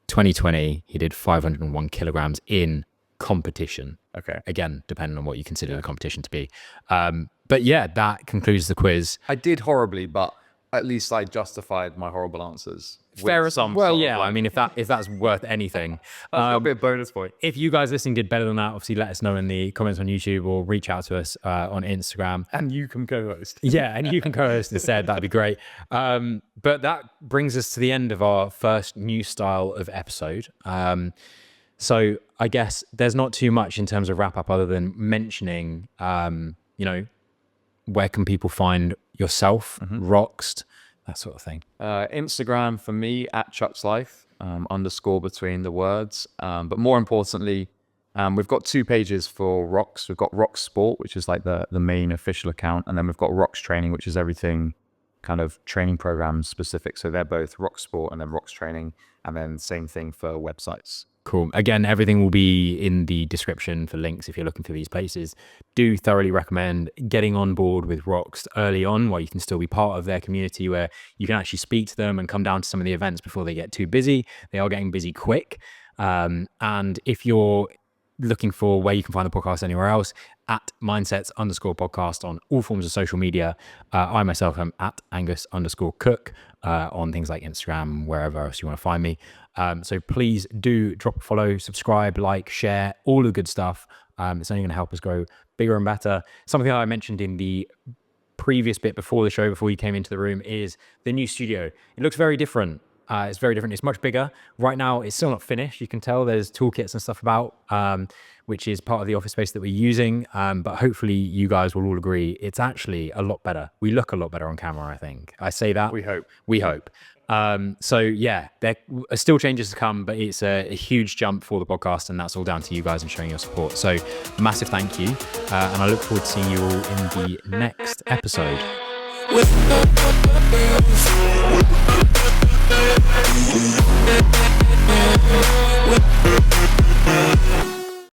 2020, he did 501 kilograms in competition. Okay. Again, depending on what you consider the competition to be. But yeah, that concludes the quiz. I did horribly, but at least I justified my horrible answers. Fair as well, yeah. I mean, if that's worth anything, that's a bit of bonus point. If you guys listening did better than that, obviously let us know in the comments on YouTube or reach out to us on Instagram. And you can co-host. Yeah, and you can co-host instead. That'd be great. But that brings us to the end of our first new style of episode. So I guess there's not too much in terms of wrap up other than mentioning, where can people find yourself, ROXD, that sort of thing. Instagram for me at Chuck's Life, underscore between the words. But more importantly, we've got 2 pages for ROX. We've got ROXD Sport, which is like the main official account. And then we've got ROX Training, which is everything kind of training programs specific. So they're both ROX Sport and then ROX Training. And then same thing for websites. Cool. Again, everything will be in the description for links if you're looking for these places. Do thoroughly recommend getting on board with ROXD early on while you can still be part of their community where you can actually speak to them and come down to some of the events before they get too busy. They are getting busy quick. And if you're looking for where you can find the podcast anywhere else, at mindsets_podcast on all forms of social media. I myself am at Angus_Cook on things like Instagram, wherever else you want to find me. So please do drop a follow, subscribe, like, share, all the good stuff. It's only going to help us grow bigger and better. Something that I mentioned in the previous bit before the show, before you came into the room, is the new studio. It looks very different. It's very different. It's much bigger. Right now, it's still not finished. You can tell there's toolkits and stuff about, which is part of the office space that we're using. But hopefully you guys will all agree it's actually a lot better. We look a lot better on camera, I think. I say that. We hope. We hope. So yeah, there are still changes to come, but it's a huge jump for the podcast, and that's all down to you guys and showing your support. So massive thank you. And I look forward to seeing you all in the next episode. With